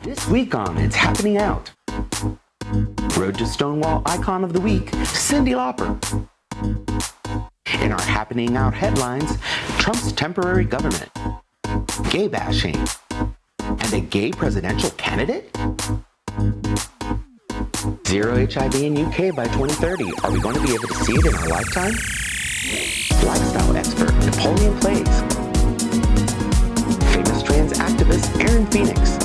This week on It's Happening Out. Road to Stonewall Icon of the Week, Cyndi Lauper. In our Happening Out headlines, Trump's temporary government, gay bashing, and a gay presidential candidate? Zero HIV in UK by 2030. Are we going to be able to see it in our lifetime? Lifestyle expert NapoleonPlays. Famous trans activist Aaron Phoenix.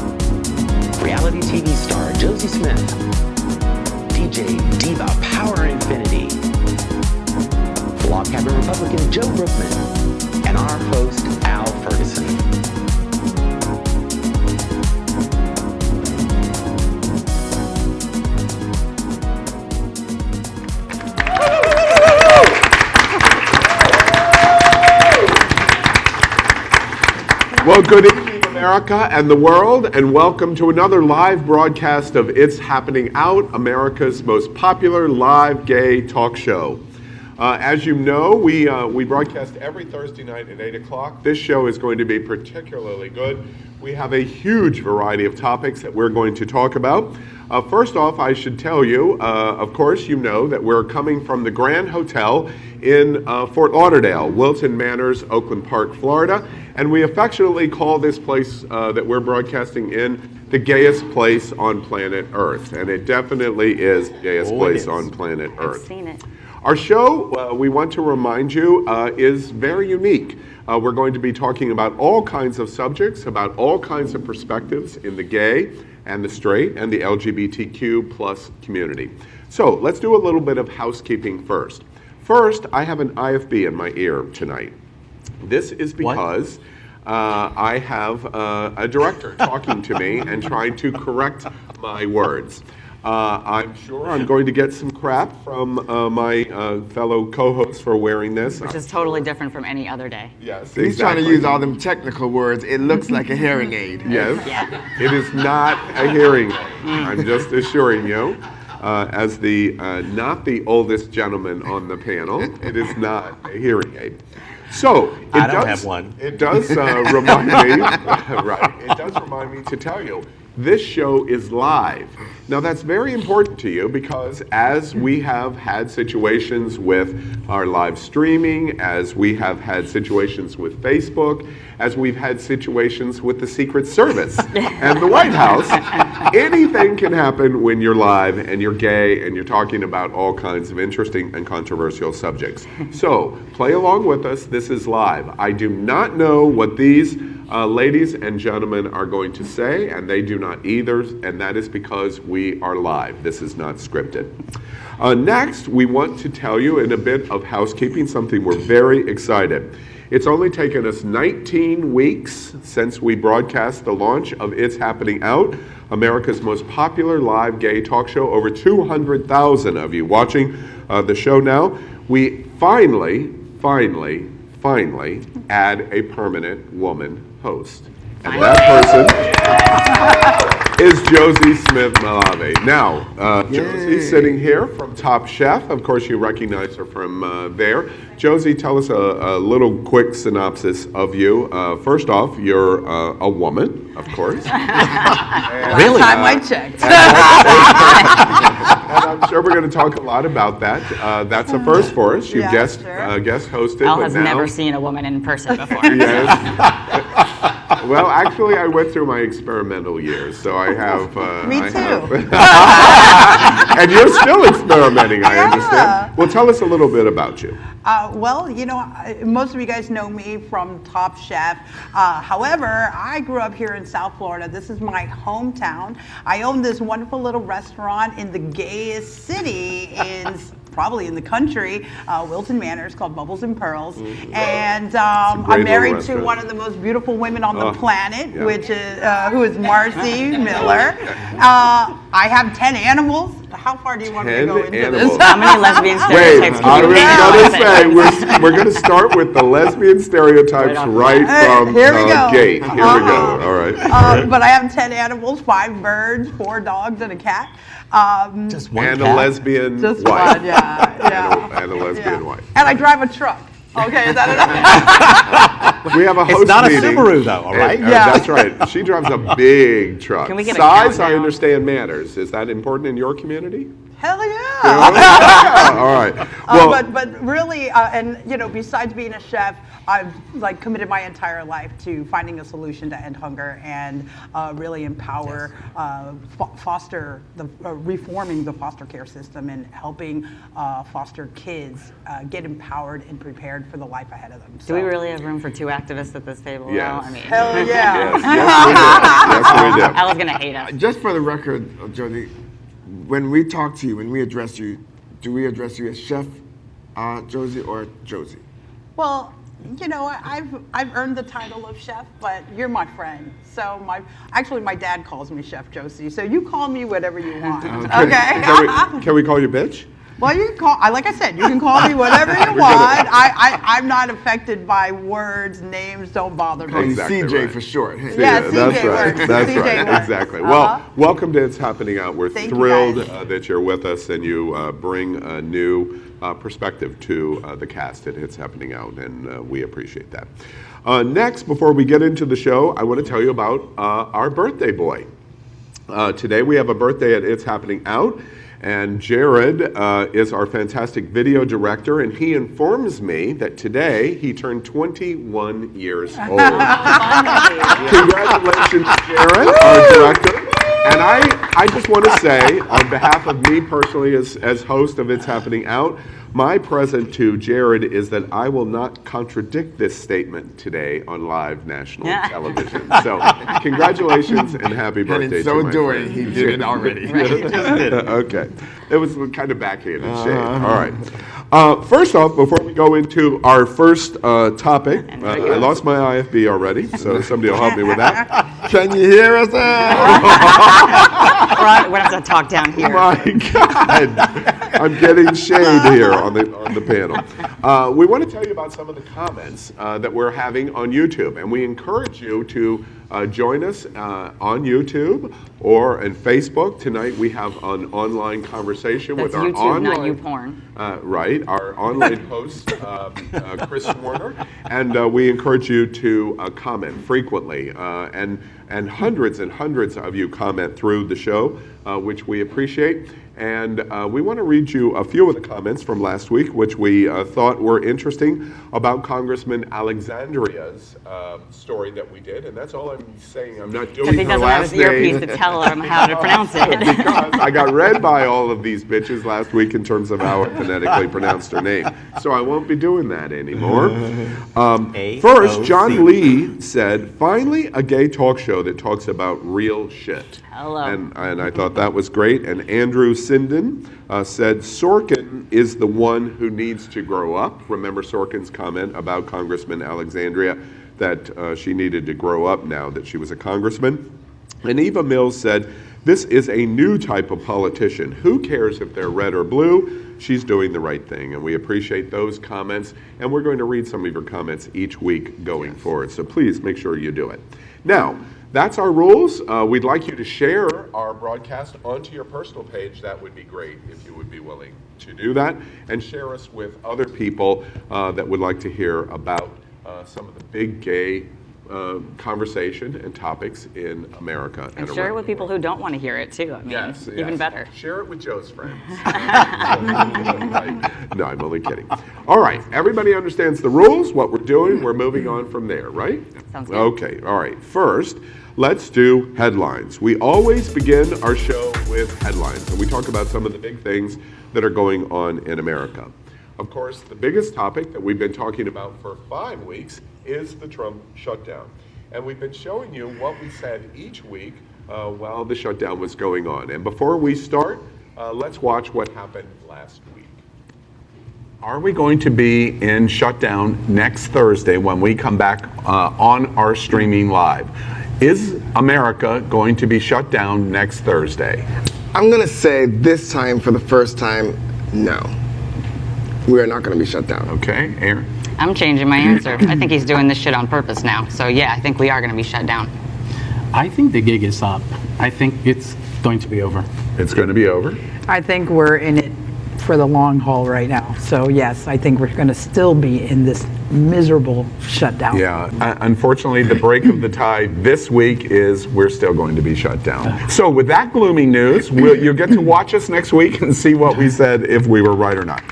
Reality TV star Josie Smith. DJ Diva Power Infiniti. Log Cabin Republican Joe Brookman. And our host Al Ferguson. Well, good evening, America and the world, and welcome to another live broadcast of It's Happening Out, America's most popular live gay talk show. As you know, we broadcast every Thursday night at 8 o'clock. This show is going to be particularly good. We have a huge variety of topics that we're going to talk about. First off, I should tell you, of course, you know that we're coming from the Grand Hotel in Fort Lauderdale, Wilton Manors, Oakland Park, Florida. And we affectionately call this place that we're broadcasting in the gayest place on planet Earth. And it definitely is the gayest place on planet Earth. I've seen it. Our show, we want to remind you, is very unique. We're going to be talking about all kinds of subjects, about all kinds of perspectives in the gay and the straight and the LGBTQ plus community. So let's do a little bit of housekeeping first. First, I have an IFB in my ear tonight. This is because I have a director talking to me and trying to correct my words. I'm sure I'm going to get some crap from my fellow co-hosts for wearing this. Which is totally different from any other day. Yes, He's exactly. trying to use all them technical words. It looks like a hearing aid. Yes, Yeah. it is not a hearing aid. I'm just assuring you. As the not the oldest gentleman on the panel, it is not a hearing aid. So I don't have one. It does remind me, right? It does remind me to tell you this show is live. Now that's very important to you because as we have had situations with our live streaming, as we have had situations with Facebook, as we've had situations with the Secret Service and the White House, anything can happen when you're live and you're gay and you're talking about all kinds of interesting and controversial subjects. So play along with us. This is live. I do not know what these ladies and gentlemen are going to say, and they do not either, and that is because we are live. This is not scripted. Next, we want to tell you in a bit of housekeeping something we're very excited. It's only taken us 19 weeks since we broadcast the launch of It's Happening Out, America's most popular live gay talk show. Over 200,000 of you watching the show now. We finally add a permanent woman host. And that person is Josie Smith Malave. Now, Josie's sitting here from Top Chef. Of course, you recognize her from there. Josie, tell us a little quick synopsis of you. First off, you're a woman, of course. Really? Time I checked. And I'm sure we're going to talk a lot about that. That's a first for us. You've guest hosted. Al but has now, never seen a woman in person before. Yes. Well, actually, I went through my experimental years, so I have. Me too. And you're still experimenting, I understand. Well, tell us a little bit about you. Well, you know, most of you guys know me from Top Chef. However, I grew up here in South Florida. This is my hometown. I own this wonderful little restaurant in the gayest city probably in the country, Wilton Manors, called Bubbles and Pearls. And I'm married to one of the most beautiful women on the planet, which is who is Marcy Miller. I have 10 animals. How far do you want me to go into this? How many lesbian stereotypes I can you was going to say, we're going to start with the lesbian stereotypes right from Here we go. gate. Here we go. All right. But I have 10 animals, 5 birds, 4 dogs, and a cat. Just one and cat? a lesbian Just wife. one, yeah. And a lesbian wife. And I drive a truck. Okay, is that enough? We have a host It's not meeting. a Subaru, though, all right? Yeah. That's right. She drives a big truck. Can we get a Size, I countdown? understand, matters. Is that important in your community? Hell yeah. Yeah, all right. Well, But really, and you know, besides being a chef, I've like committed my entire life to finding a solution to end hunger and really empower, foster the reforming the foster care system and helping foster kids get empowered and prepared for the life ahead of them. Do we really have room for 2 activists at this table? Yes. Well, I mean, Hell yeah. yes, we do. Ella's gonna hate us. Just for the record, Josie, when we talk to you, when we address you, do we address you as Chef Josie or Josie? Well, you know, I've earned the title of chef, but you're my friend. So my dad calls me Chef Josie. So you call me whatever you want. Okay. Can we call you bitch? Well, you can call. Like I said, you can call me whatever you want. I'm not affected by words, names. Don't bother Call me. you Exactly CJ right. for short. Hey. Yeah, that's CJ right. works. That's CJ right. works. Exactly. Uh-huh. Well, welcome to It's Happening Out. We're Thank you, thrilled guys. that you're with us and you bring a new perspective to the cast at It's Happening Out, and we appreciate that. Next, before we get into the show, I want to tell you about our birthday boy. Today we have a birthday at It's Happening Out. And Jared is our fantastic video director, and he informs me that today he turned 21 years old. Congratulations, Jared, our director. And I just want to say, on behalf of me personally as host of It's Happening Out, my present to Jared is that I will not contradict this statement today on live national television. So congratulations and happy And birthday in to so my doing, friend. he did it already. Okay. It was kind of backhanded shade. All right. First off, before we go into our first topic, I lost my IFB already, so somebody will help me with that. Can you hear us? We're gonna have to talk down here. My God. I'm getting shade here on the panel. We want to tell you about some of the comments that we're having on YouTube, and we encourage you to join us on YouTube or on Facebook. Tonight we have an online conversation That's with our YouTube, online, not YouPorn. right, our online host, Chris Warner, and we encourage you to comment frequently, and hundreds of you comment through the show, which we appreciate. And we want to read you a few of the comments from last week, which we thought were interesting about Congressman Alexandria's story that we did. And that's all I'm saying. I'm not Because doing he her doesn't have last his earpiece name. to tell him how to pronounce it. Because I got read by all of these bitches last week in terms of how I phonetically pronounced her name. So I won't be doing that anymore. First, John Lee said, finally a gay talk show that talks about real shit. Hello. And I thought that was great. And Andrew Sinden said, Sorkin is the one who needs to grow up. Remember Sorkin's comment about Congressman Alexandria, that she needed to grow up now that she was a congressman. And Eva Mills said, this is a new type of politician. Who cares if they're red or blue? She's doing the right thing. And we appreciate those comments. And we're going to read some of your comments each week going forward. So please make sure you do it. Now, that's our rules. We'd like you to share our broadcast onto your personal page. That would be great if you would be willing to do that. And share us with other people that would like to hear about some of the big gay conversation and topics in America. And share it with people who don't want to hear it too. I mean, Yes, even yes. better. Share it with Joe's friends. No, I'm only kidding. All right, everybody understands the rules, what we're doing. We're moving on from there, right? Sounds good. Okay, all right. First, let's do headlines. We always begin our show with headlines, and we talk about some of the big things that are going on in America. Of course, the biggest topic that we've been talking about for 5 weeks is the Trump shutdown. And we've been showing you what we said each week while the shutdown was going on. And before we start, let's watch what happened last week. Are we going to be in shutdown next Thursday when we come back on our streaming live? Is America going to be shut down next Thursday? I'm going to say this time, for the first time, no. We are not going to be shut down. Okay, Aaron? I'm changing my answer. I think he's doing this shit on purpose now. So yeah, I think we are going to be shut down. I think the gig is up. I think it's going to be over. It's going to be over. I think we're in it for the long haul right now. So yes, I think we're going to still be in this miserable shutdown. Yeah, unfortunately, the break of the tide this week is we're still going to be shut down. So with that gloomy news, you'll get to watch us next week and see what we said, if we were right or not.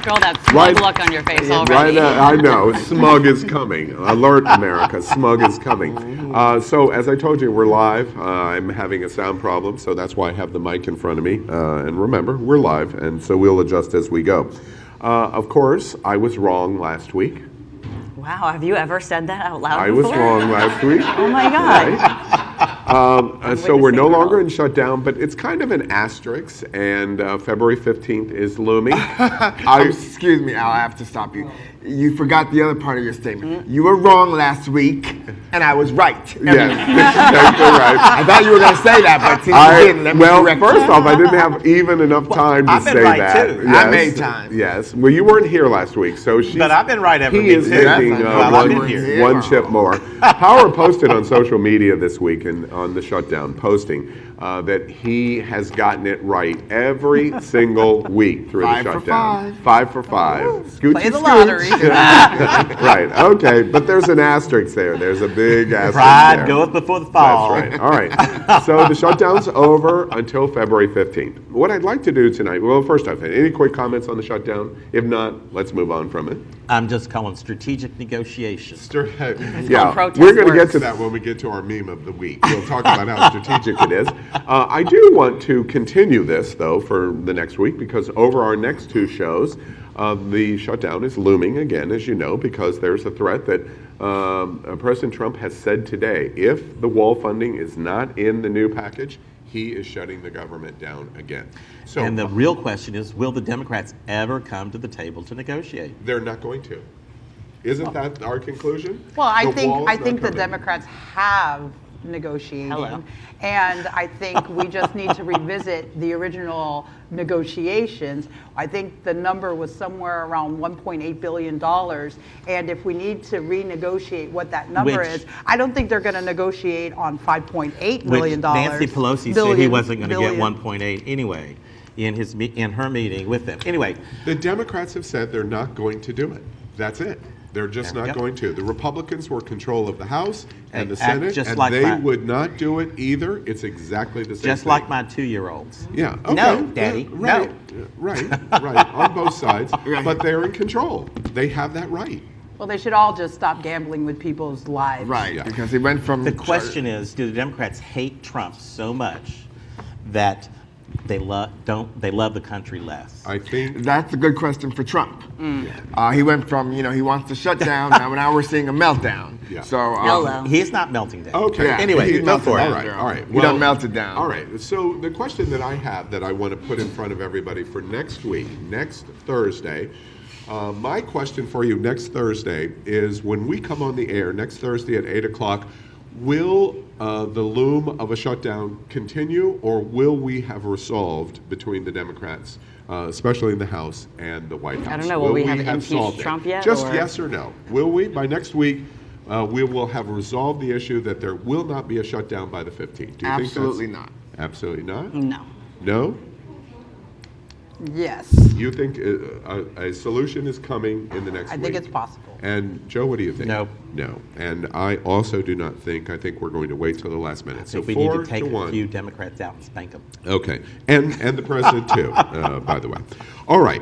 Girl, that smug look on your face already. I know, smug is coming. Alert, America, smug is coming. So as I told you, we're live. I'm having a sound problem, so that's why I have the mic in front of me. And remember, we're live, and so we'll adjust as we go. Of course, I was wrong last week. Wow, have you ever said that out loud I before? was wrong last week. Oh my God. So we're no longer in shutdown, but it's kind of an asterisk, and February 15th is looming. Excuse me, Al, I have to stop you. You forgot the other part of your statement. You were wrong last week, and I was right. Yes, exactly right. I thought you were going to say that, but since you didn't, let me correct first you. off, I didn't have even enough time to I've been say right, that. too. Yes, I made time. Yes. Well, you weren't here last week, so But I've been right every he week, is too. making Well, I've been here. one chip more. Power posted on social media this week and on the shutdown, posting that he has gotten it right every single week through the 5 for shutdown. 5. 5 for 5. Scoochie Play the scooch. lottery. Right, okay, but there's an asterisk there. There's a big asterisk Pride there. goeth before the fall. That's right. All right. So the shutdown's over until February 15th. What I'd like to do tonight, well, first off, any quick comments on the shutdown? If not, let's move on from it. I'm just calling strategic negotiations. Yeah, protest we're going to get works. to that when we get to our meme of the week. We'll talk about how strategic it is. I do want to continue this, though, for the next week, because over our next two shows, the shutdown is looming again, as you know, because there's a threat that President Trump has said today, if the wall funding is not in the new package, he is shutting the government down again. So And the real question is, will the Democrats ever come to the table to negotiate? they're not going to. Isn't that our conclusion? Well, I The think wall's I not think the coming. Democrats have negotiated, Hello. and I think we just need to revisit the original negotiations. I think the number was somewhere around $1.8 billion, and if we need to renegotiate what that number Which- is, I don't think they're going to negotiate on $5.8 million. Which Nancy Pelosi said he Billion- wasn't going to get billion. 1.8 anyway in her meeting with them. Anyway, The Democrats have said they're not going to do it. That's it. They're just not Yep. going to. The Republicans were control of the House and the Act Senate, just and like they my- would not do it either. It's exactly the same just thing. like my 2-year-olds. Yeah. Okay. No, Daddy, Yeah, right. Right. On both sides. Right. But they're in control. They have that right. Well, they should all just stop gambling with people's lives. Right, Yeah. because he went from... The question is, do the Democrats hate Trump so much that they love the country less? I think. That's a good question for Trump. He went from, he wants to shut down, now we're seeing a meltdown. Yeah. So, Hello. He's not melting down. Okay. Yeah, Anyway, he go melted for it. down. All right. All right. He done melted down. All right. So the question that I have that I want to put in front of everybody for next week, next Thursday, my question for you next Thursday is when we come on the air next Thursday at 8 o'clock, will the loom of a shutdown continue, or will we have resolved between the Democrats, especially in the House and the White House? I don't know, will we have impeached solved it? Trump yet, Just or- yes or no. Will we? By next week, we will have resolved the issue that there will not be a shutdown by the 15th. Do you think Absolutely that's, not. Absolutely not? No. No? Yes, You think a solution is coming in the next I week? think it's possible. And Joe, what do you think? No. No. And I also do not think. I think we're going to wait till the last minute. I So think we need 4 to take a 1. few Democrats out and spank them. Okay, and the president too, by the way. All right,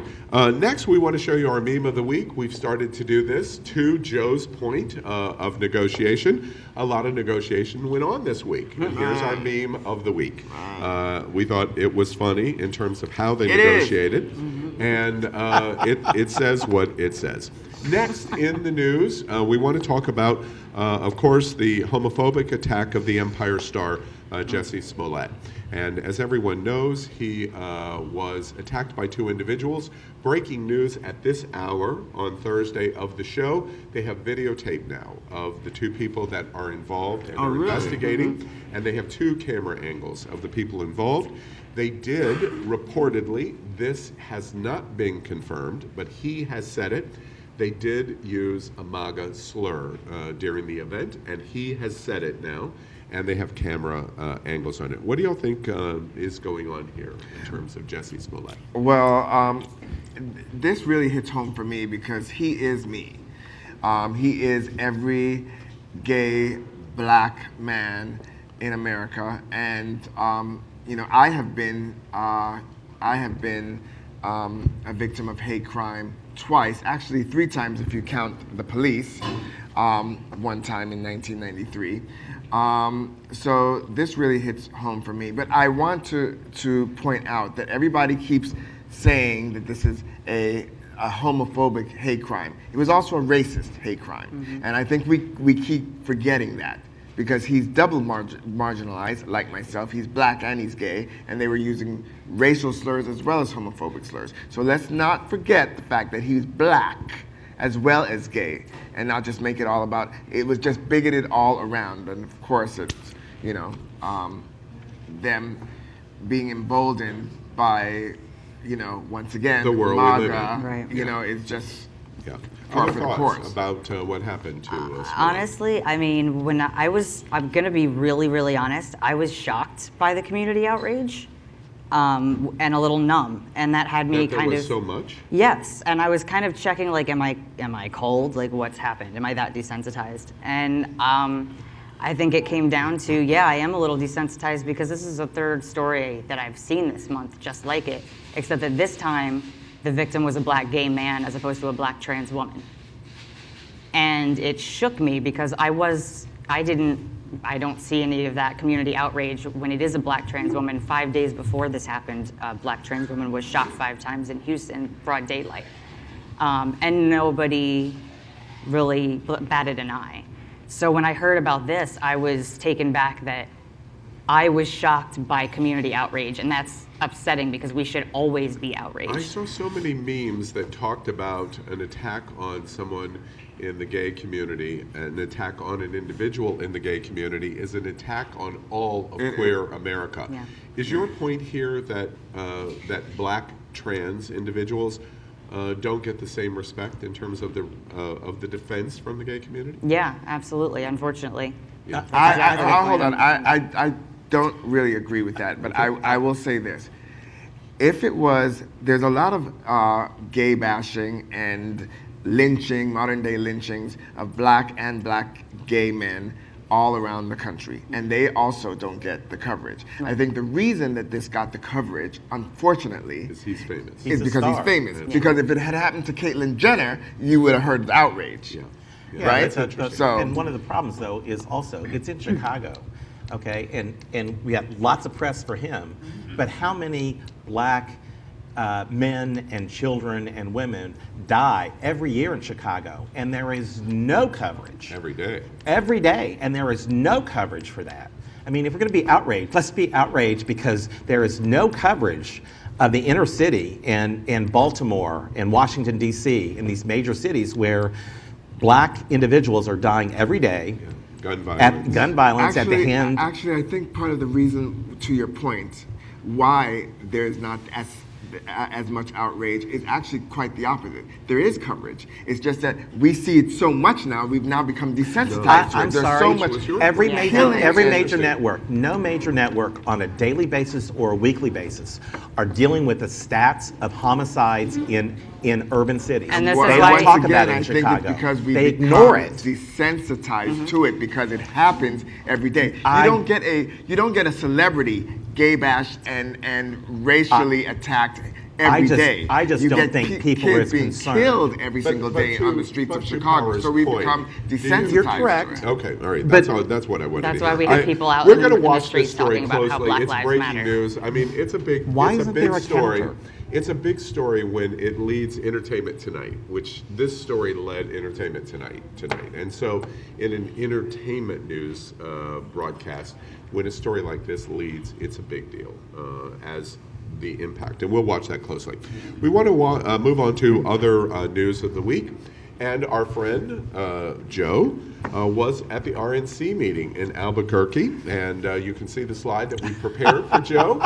next we want to show you our meme of the week. We've started to do this to Joe's point of negotiation. A lot of negotiation went on this week. And here's our meme of the week. We thought it was funny in terms of how they It is. negotiated, and it says what it says. Next in the news, we want to talk about, of course, the homophobic attack of the Empire star, Jussie Smollett. And as everyone knows, he was attacked by 2 individuals. Breaking news at this hour on Thursday of the show, they have videotape now of the 2 people that are involved and are really? investigating. And they have 2 camera angles of the people involved. They did, reportedly, this has not been confirmed, but he has said it. They did use a MAGA slur during the event, and he has said it now. and they have camera angles on it. What do y'all think is going on here in terms of Jussie Smollett? Well, this really hits home for me because he is me. He is every gay black man in America, and I have been a victim of hate crime twice, actually 3 times if you count the police. One time in 1993. So this really hits home for me. But I want to point out that everybody keeps saying that this is a homophobic hate crime. It was also a racist hate crime. And I think we keep forgetting that because he's double marginalized, like myself. He's black and he's gay, and they were using racial slurs as well as homophobic slurs. So let's not forget the fact that he's black as well as gay, and not just make it all about, it was just bigoted all around. And of course it's, them being emboldened by, once again, The world we live in. Right. it's just Other par for the thoughts course. about what happened to Smollett? Honestly, I mean, when I'm gonna be really, really honest, I was shocked by the community outrage. And a little numb, and that had me That there kind was of so much? Yes, and I was kind of checking, like, am I cold? Like, what's happened? Am I that desensitized? And I think it came down to, I am a little desensitized because this is the 3rd story that I've seen this month, just like it, except that this time the victim was a black gay man as opposed to a black trans woman, and it shook me because I don't see any of that community outrage when it is a black trans woman. 5 days before this happened, a black trans woman was shot 5 times in Houston, broad daylight. And nobody really batted an eye. So when I heard about this, I was taken back that I was shocked by community outrage, and that's upsetting because we should always be outraged. I saw so many memes that talked about an attack on someone in the gay community. An attack on an individual in the gay community is an attack on all of queer America. Yeah. Is your point here that that black trans individuals don't get the same respect in terms of the defense from the gay community? Yeah, absolutely, unfortunately. Yeah. Hold on. I don't really agree with that, but I will say this. If it was, there's a lot of gay bashing and lynching, modern day lynchings of black and black gay men all around the country, and they also don't get the coverage. I think the reason that this got the coverage, unfortunately, Is he's famous? is because he's star. famous. Because if it had happened to Caitlyn Jenner, you would have heard the outrage. Yeah, Right? that's interesting. So- and one of the problems, though, is also it's in Chicago, okay, and we have lots of press for him, but how many black men and children and women die every year in Chicago, and there is no coverage. Every day. Every day, and there is no coverage for that. I mean, if we're going to be outraged, let's be outraged because there is no coverage of the inner city in Baltimore and Washington, D.C., in these major cities where black individuals are dying every day. Gun violence. At gun violence at the hand. Actually, I think part of the reason, to your point, why there's not as much outrage is actually quite the opposite. There is coverage. It's just that we see it so much now. We've now become desensitized to it. I'm There's sorry. so much Every killing major and- network, no major network on a daily basis or a weekly basis are dealing with the stats of homicides in urban cities. And this Well, is they why- don't talk once about again, it in I think Chicago. it's because we They become ignore it. desensitized to it because it happens every day. You I- don't get a celebrity gay bashed and racially attacked every day. I just You don't get think people are kids as being concerned. killed every But- single but day to- on the streets but of to Chicago. Power's So we point, become do you- desensitized. You're to correct. it. Okay, all right. But- That's what I wanted That's to why hear. we have people out We're in going to the watch streets this story talking about how closely. Black It's Lives breaking Matter. news. I mean, it's a big. Why it's isn't a big there a story. counter? It's a big story when it leads Entertainment Tonight, which this story led Entertainment Tonight. And so, in an entertainment news broadcast, when a story like this leads, it's a big deal as the impact, and we'll watch that closely. We want to move on to other news of the week, and our friend Joe was at the RNC meeting in Albuquerque, and you can see the slide that we prepared for Joe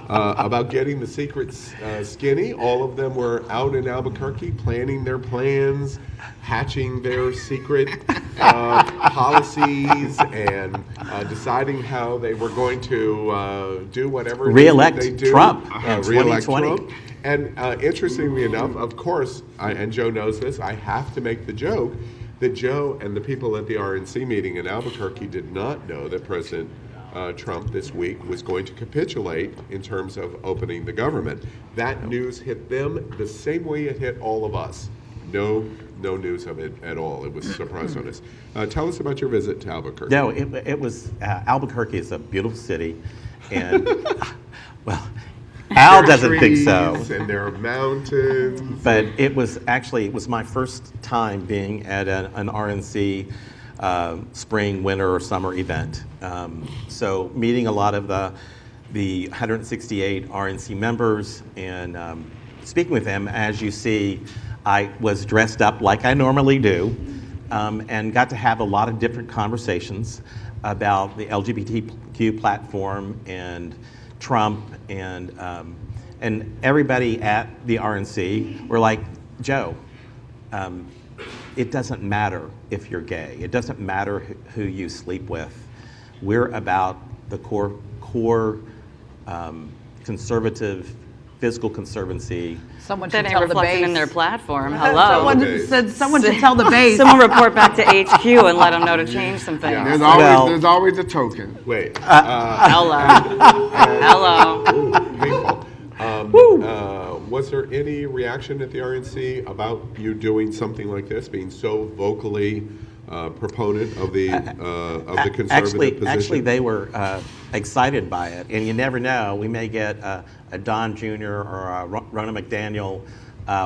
about getting the secrets skinny. All of them were out in Albuquerque planning their plans, hatching their secret policies, and deciding how they were going to do whatever Re-elect they do. Trump in Re-elect 2020. Trump. And interestingly enough, of course, and Joe knows this, I have to make the joke that Joe and the people at the RNC meeting in Albuquerque did not know that President Trump this week was going to capitulate in terms of opening the government. That news hit them the same way it hit all of us. No news of it at all. It was a surprise on us. Tell us about your visit to Albuquerque. No, it was, Albuquerque is a beautiful city, and, well, Al doesn't think so. And there are mountains. But it was my first time being at an RNC spring, winter, or summer event. So meeting a lot of the 168 RNC members and speaking with them. As you see, I was dressed up like I normally do and got to have a lot of different conversations about the LGBTQ platform and Trump and everybody at the RNC were like, Joe, it doesn't matter if you're gay. It doesn't matter who you sleep with. We're about the core conservative, physical conservancy. Someone That should ain't tell the reflected in base. their platform. Hello. Someone said someone should tell the base. Someone report back to HQ and let them know to change some things. There's always a token. Wait. Hello. Hello. Painful. Was there any reaction at the RNC about you doing something like this, being so vocally proponent of the conservative position? Actually, they were excited by it, and you never know. We may get a Don Jr. or a Ronna McDaniel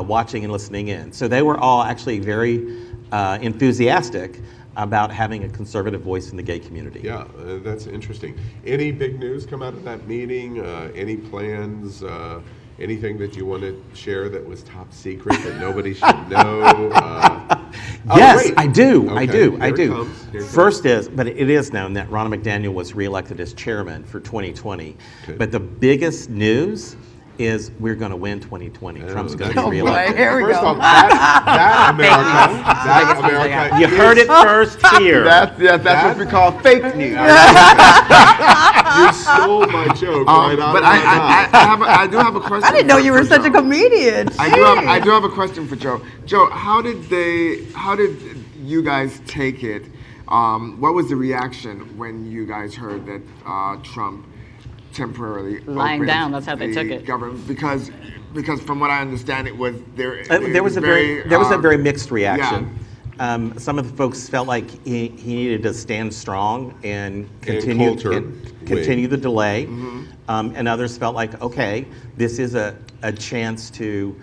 watching and listening in. So they were all actually very enthusiastic about having a conservative voice in the gay community. Yeah, that's interesting. Any big news come out of that meeting? Any plans? Anything that you want to share that was top secret that nobody should know? Yes, I do. Okay, I do. here I it do. comes, here it First but it is known that Ronna McDaniel was reelected as chairman for 2020. Okay. But the biggest news is we're going to win 2020. Trump's going to be Oh, boy, reelected. here we First go. off, that America, You heard it first here. That's what we call fake news. you stole my joke right out But of my mouth. I do have a question. I didn't know you were for such a Joe. comedian. I do have a question for Joe. Joe, how did you guys take it? What was the reaction when you guys heard that Trump temporarily Lying opened down, that's how they the took it. government? Because from what I understand, it was there. There was a very mixed reaction. Yeah. Some of the folks felt like he needed to stand strong and Coulter continue the delay, Mm-hmm. and others felt like, okay, this is a chance to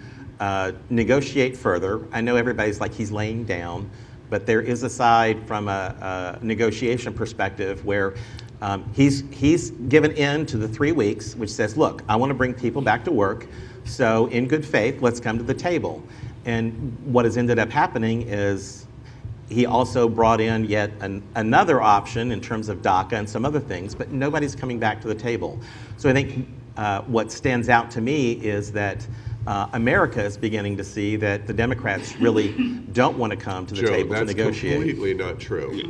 negotiate further. I know everybody's like he's laying down, but there is a side from a negotiation perspective where he's given in to the 3 weeks, which says, look, I want to bring people back to work, so in good faith, let's come to the table. And what has ended up happening is he also brought in yet another option in terms of DACA and some other things, but nobody's coming back to the table. So I think what stands out to me is that America is beginning to see that the Democrats really don't want to come to the Joe, table to that's negotiate. completely not true.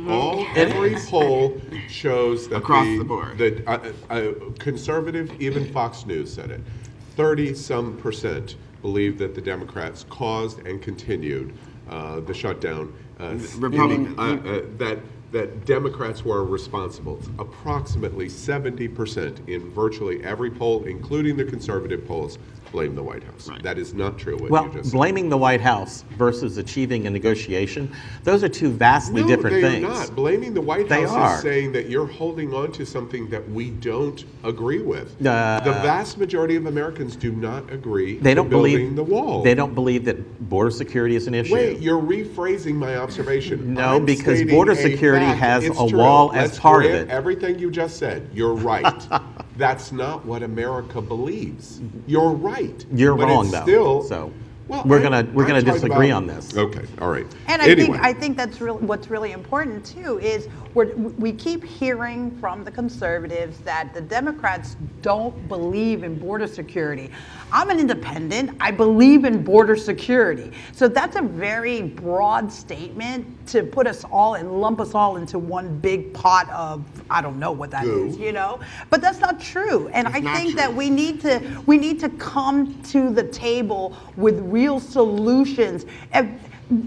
Every poll shows that Across the board. the conservative, even Fox News said it, 30-some% believe that the Democrats caused and continued the shutdown. That Democrats were responsible. Approximately 70% in virtually every poll, including the conservative polls, blame the White House. Right. That is not true what Well, you just said. blaming the White House versus achieving a negotiation, those are two vastly different things. No, they are not. Blaming the White They House are. is saying that you're holding on to something that we don't agree with. The Uh, vast majority of Americans do not agree They don't to building believe the wall. They don't believe that border security is an issue. Wait, you're rephrasing my observation. No, I'm because stating border a security fact. has It's a true. wall as Let's part of grant it. Everything you just said, you're right. That's not what America believes. You're right. You're But wrong, it's though, Still, so. Well, we're I'm gonna talking disagree about- on this. Okay, all right. And Anyway. I think that's really what's really important too is we keep hearing from the conservatives that the Democrats don't believe in border security. I'm an independent. I believe in border security. So that's a very broad statement to put us all and lump us all into one big pot of, I don't know what that is, you know? But that's not true. And I think that we need to come to the table with real solutions. And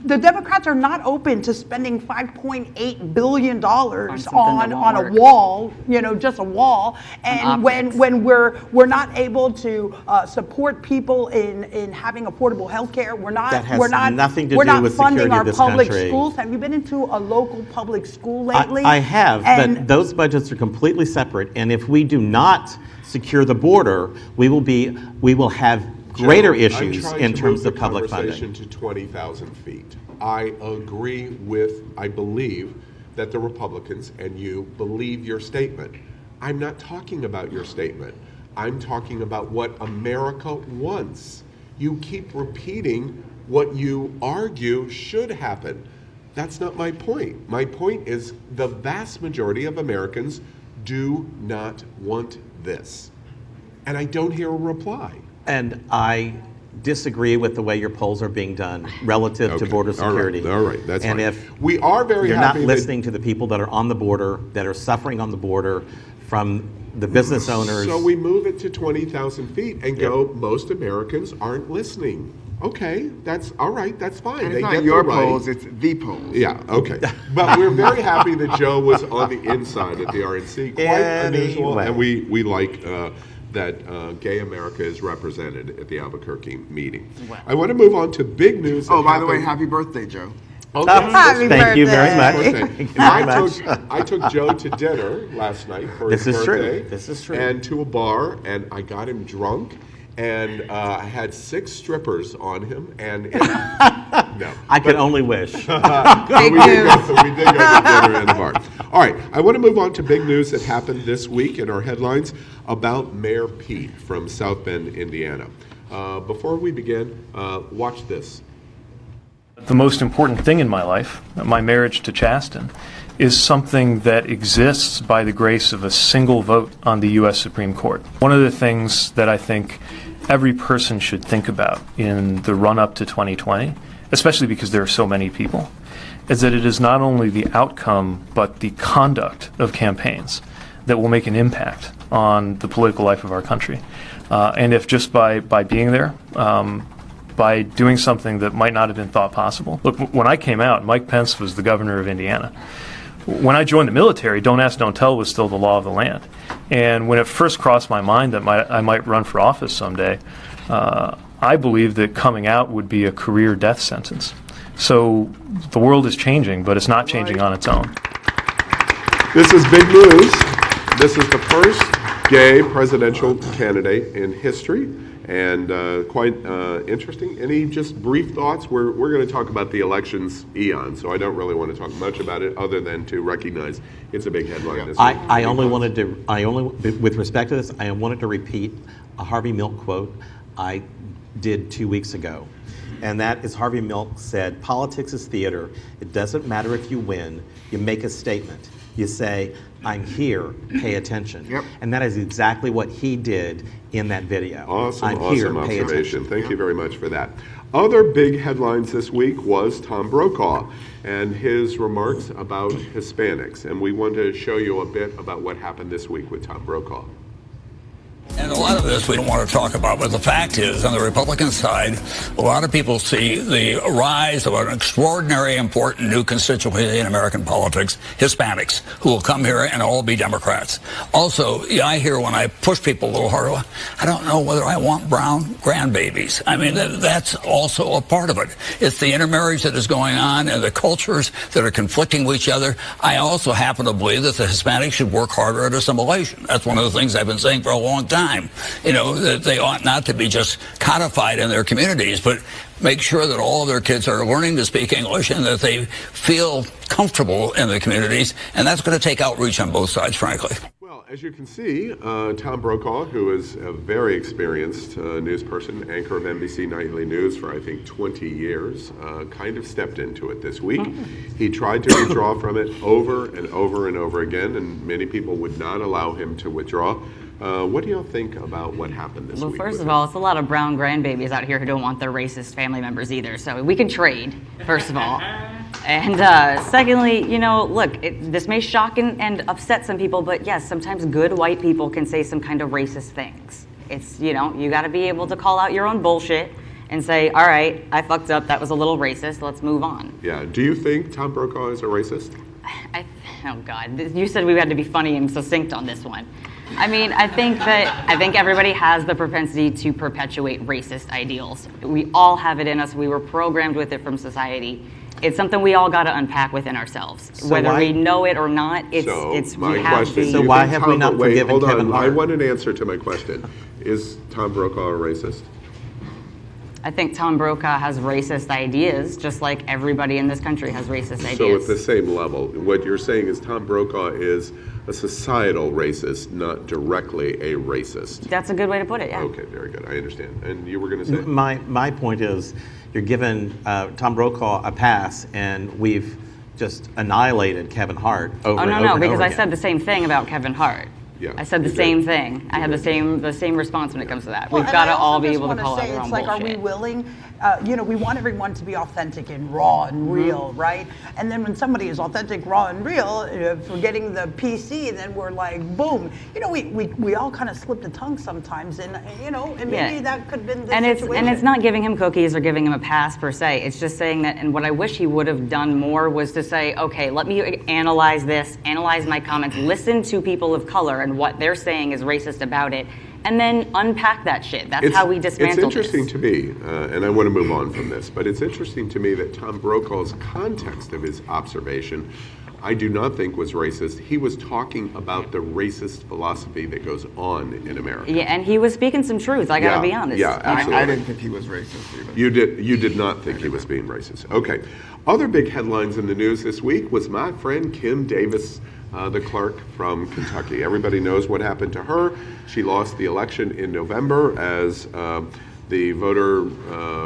the Democrats are not open to spending $5.8 billion on a wall, you know, just a wall. And when we're not able to support people in having affordable health care, we're not nothing to we're do not with funding security our of this public country. schools. Have you been into a local public school lately? I have, And but those budgets are completely separate. And if we do not secure the border, we will have greater issues in terms of public funding. I'm trying to move the conversation to 20,000 feet. I believe that the Republicans and you believe your statement. I'm not talking about your statement. I'm talking about what America wants. You keep repeating what you argue should happen. That's not my point. My point is the vast majority of Americans do not want this. And I don't hear a reply. And I disagree with the way your polls are being done relative to border security. All right, that's and fine. if we are very you're happy not listening to the people that are on the border, that are suffering on the border, from the business owners. So we move it to 20,000 feet and go, most Americans aren't listening. Okay, that's all right, that's fine. And They it's get not your the right. polls, it's the polls. Yeah, okay. But we're very happy that Joe was on the inside at the RNC. Quite unusual, and we like that gay America is represented at the Albuquerque meeting. Wow. I want to move on to big news. Oh, by the way, happy birthday, Joe. Okay. Happy Thank you very birthday. much. Thank you very much. I took Joe to dinner last night for his This is true. birthday. This is true. And to a bar, and I got him drunk, and I had 6 strippers on him, and no. I could only wish. We did go to dinner in the bar. All right, I want to move on to big news that happened this week in our headlines about Mayor Pete from South Bend, Indiana. Before we begin, watch this. The most important thing in my life, my marriage to Chasten, is something that exists by the grace of a single vote on the U.S. Supreme Court. One of the things that I think every person should think about in the run-up to 2020, especially because there are so many people, is that it is not only the outcome but the conduct of campaigns that will make an impact on the political life of our country. And if just by being there, by doing something that might not have been thought possible. Look, when I came out, Mike Pence was the governor of Indiana. When I joined the military, don't ask, don't tell was still the law of the land. And when it first crossed my mind that I might run for office someday, I believed that coming out would be a career death sentence. So the world is changing, but it's not changing on its own. This is big news. This is the first gay presidential candidate in history, and quite interesting. Any just brief thoughts? We're going to talk about the elections eon, so I don't really want to talk much about it other than to recognize it's a big headline this week. I only, with respect to this, I wanted to repeat a Harvey Milk quote I did 2 weeks ago. And that is Harvey Milk said, politics is theater. It doesn't matter if you win. You make a statement. You say, I'm here, pay attention. Yep. And that is exactly what he did in that video. Awesome Here, pay observation. attention. Thank you very much for that. Other big headlines this week was Tom Brokaw and his remarks about Hispanics. And we want to show you a bit about what happened this week with Tom Brokaw. And a lot of this we don't want to talk about, but the fact is, on the Republican side, a lot of people see the rise of an extraordinary important new constituency in American politics, Hispanics, who will come here and all be Democrats. Also, I hear when I push people a little harder, I don't know whether I want brown grandbabies. I mean, that's also a part of it. It's the intermarriage that is going on and the cultures that are conflicting with each other. I also happen to believe that the Hispanics should work harder at assimilation. That's one of the things I've been saying for a long time. You know, that they ought not to be just codified in their communities, but make sure that all of their kids are learning to speak English and that they feel comfortable in the communities. And that's going to take outreach on both sides, frankly. Well, Well, as you can see, Tom Brokaw, who is a very experienced news person, anchor of NBC Nightly News for, I think, 20 years, kind of stepped into it this week. He tried to withdraw from it over and over and over again, and many people would not allow him to withdraw. What do you think about what happened this week? Well, first of all, it's a lot of brown grandbabies out here who don't want their racist family members either, so we can trade, first of all. And secondly, you know, look, this may shock and upset some people, but yes, sometimes good white people can say some kind of racist things. It's, you know, you got to be able to call out your own bullshit and say, all right, I fucked up, that was a little racist, let's move on. Yeah, do you think Tom Brokaw is a racist? Oh God, you said we had to be funny and succinct on this one. I mean, I think everybody has the propensity to perpetuate racist ideals. We all have it in us. We were programmed with it from society. It's something we all got to unpack within ourselves, whether we know it or not. So why have we not forgiven Kevin Hart? I want an answer to my question. Is Tom Brokaw a racist? I think Tom Brokaw has racist ideas, just like everybody in this country has racist ideas. So at the same level, what you're saying is Tom Brokaw is a societal racist, not directly a racist. That's a good way to put it, yeah. Okay, very good. I understand. And you were going to say? My point is, you're giving Tom Brokaw a pass, and we've just annihilated Kevin Hart over and over. No, because I said the same thing about Kevin Hart. Yeah, I said the same thing. I had the same response when it comes to that. We've got to all be able to call out our own bullshit. Are we willing? We want everyone to be authentic and raw and real, right? And then when somebody is authentic, raw, and real, forgetting the PC, then we're like, boom. You know, we all kind of slip the tongue sometimes, and maybe that could have been the situation. And it's not giving him cookies or giving him a pass per se. It's just saying that. And what I wish he would have done more was to say, okay, let me analyze this, analyze my comments, listen to people of color and what they're saying is racist about it, and then unpack that shit. That's how we dismantle It's interesting to me, and I want to move on from this, but it's interesting to me that Tom Brokaw's context of his observation, I do not think was racist. He was talking about the racist philosophy that goes on in America. Yeah, and he was speaking some truth, I gotta be honest. Yeah, absolutely. I didn't think he was racist either. You did not think he was being racist. Okay. Other big headlines in the news this week was my friend Kim Davis, the clerk from Kentucky. Everybody knows what happened to her. She lost the election in November as the voter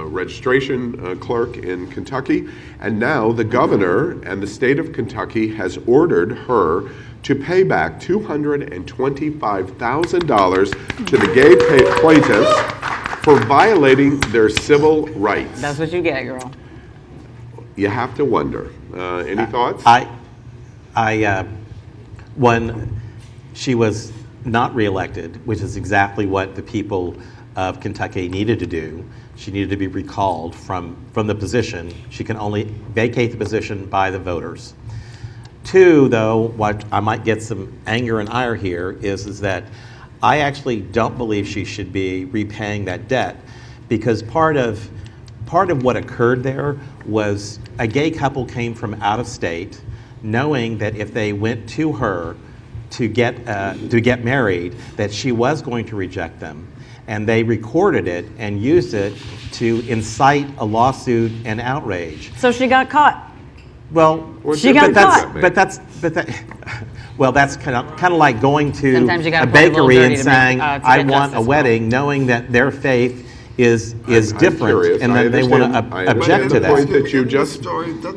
registration clerk in Kentucky. And now the governor and the state of Kentucky has ordered her to pay back $225,000 to the gay plaintiffs for violating their civil rights. That's what you get, girl. You have to wonder. Any thoughts? When she was not reelected, which is exactly what the people of Kentucky needed to do, she needed to be recalled from the position. She can only vacate the position by the voters. Two, though, what I might get some anger and ire here is that I actually don't believe she should be repaying that debt, because part of what occurred there was a gay couple came from out of state, knowing that if they went to her to get married, that she was going to reject them. And they recorded it and used it to incite a lawsuit and outrage. So she got caught. Well, she got caught. Well, that's kind of like going to a play a bakery and dirty saying, to I get want a justice, wedding, knowing that their faith is I'm different, curious. and then they want to object to that. Doesn't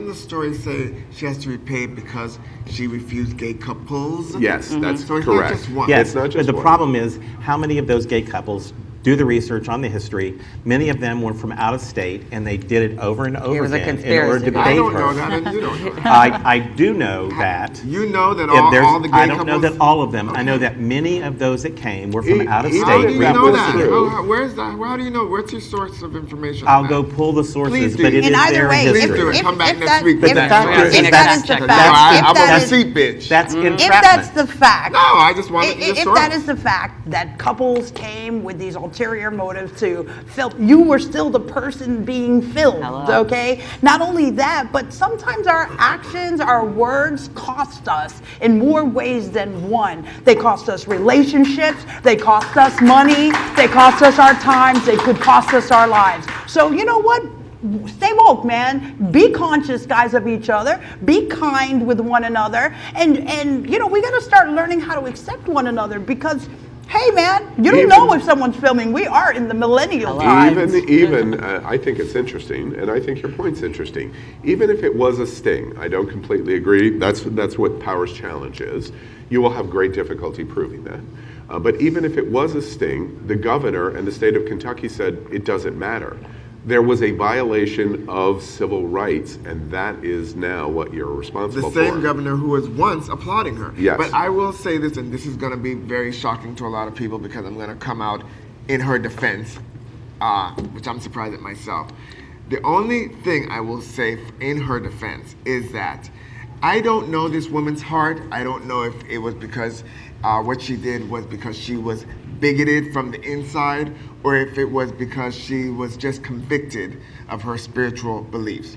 the story say she has to repay because she refused gay couples? Yes, that's So it's correct. not just one. Yes, It's not but just the one. problem is how many of those gay couples do the research on the history. Many of them were from out of state, and they did it over and over was a again in order to conspiracy. debate I don't her. know that, and you don't know that. I do know that. You know that If there's- all the gay I don't couples... know that all of them. I know that many of those that came were from out of How How state. do you That know was that? true. Where's that? How do you know? Where's your source of information? I'll on go that? pull the sources, Please do. but it In is either there way, in Please history. do it. Come back next week. But the fact is, Phoenix that is the fact checker. fact, I'm if on that the is- seat, bitch. That's If entrapment. that's the fact, No, I just wanted your if source. that is the fact that couples came with these ulterior motives to film, you were still the person being filmed, Hello. okay? Not only that, but sometimes our actions, our words cost us in more ways than one. They cost us relationships, they cost us money, they cost us our time, they could cost us our lives. So you know what? stay woke, man. Be conscious, guys, of each other. Be kind with one another. And you know, we got to start learning how to accept one another because, hey, man, you don't know if someone's filming. We are in the millennial times. Even I think it's interesting, and I think your point's interesting. Even if it was a sting, I don't completely agree. That's what Power's challenge is. You will have great difficulty proving that. But even if it was a sting, the governor and the state of Kentucky said it doesn't matter. There was a violation of civil rights, and that is now what you're responsible for. The same governor who was once applauding her. Yes. But I will say this, and this is going to be very shocking to a lot of people because I'm going to come out in her defense, which I'm surprised at myself. The only thing I will say in her defense is that I don't know this woman's heart. I don't know if it was because what she did was because she was bigoted from the inside, or if it was because she was just convicted of her spiritual beliefs.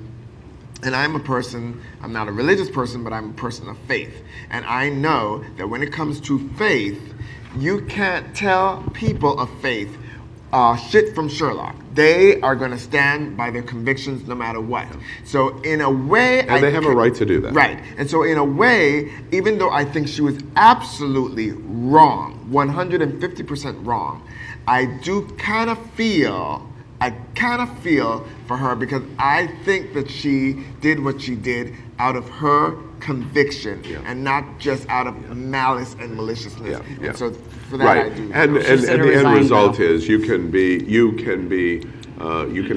And I'm a person, I'm not a religious person, but I'm a person of faith. And I know that when it comes to faith, you can't tell people of faith shit from Sherlock. They are going to stand by their convictions no matter what. So in a way... And they have a right to do that. Right. And so in a way, even though I think she was absolutely wrong, 150% wrong, I do kind of feel for her because I think that she did what she did out of her conviction and not just out of malice and maliciousness. And so for that I do. And the end result is you can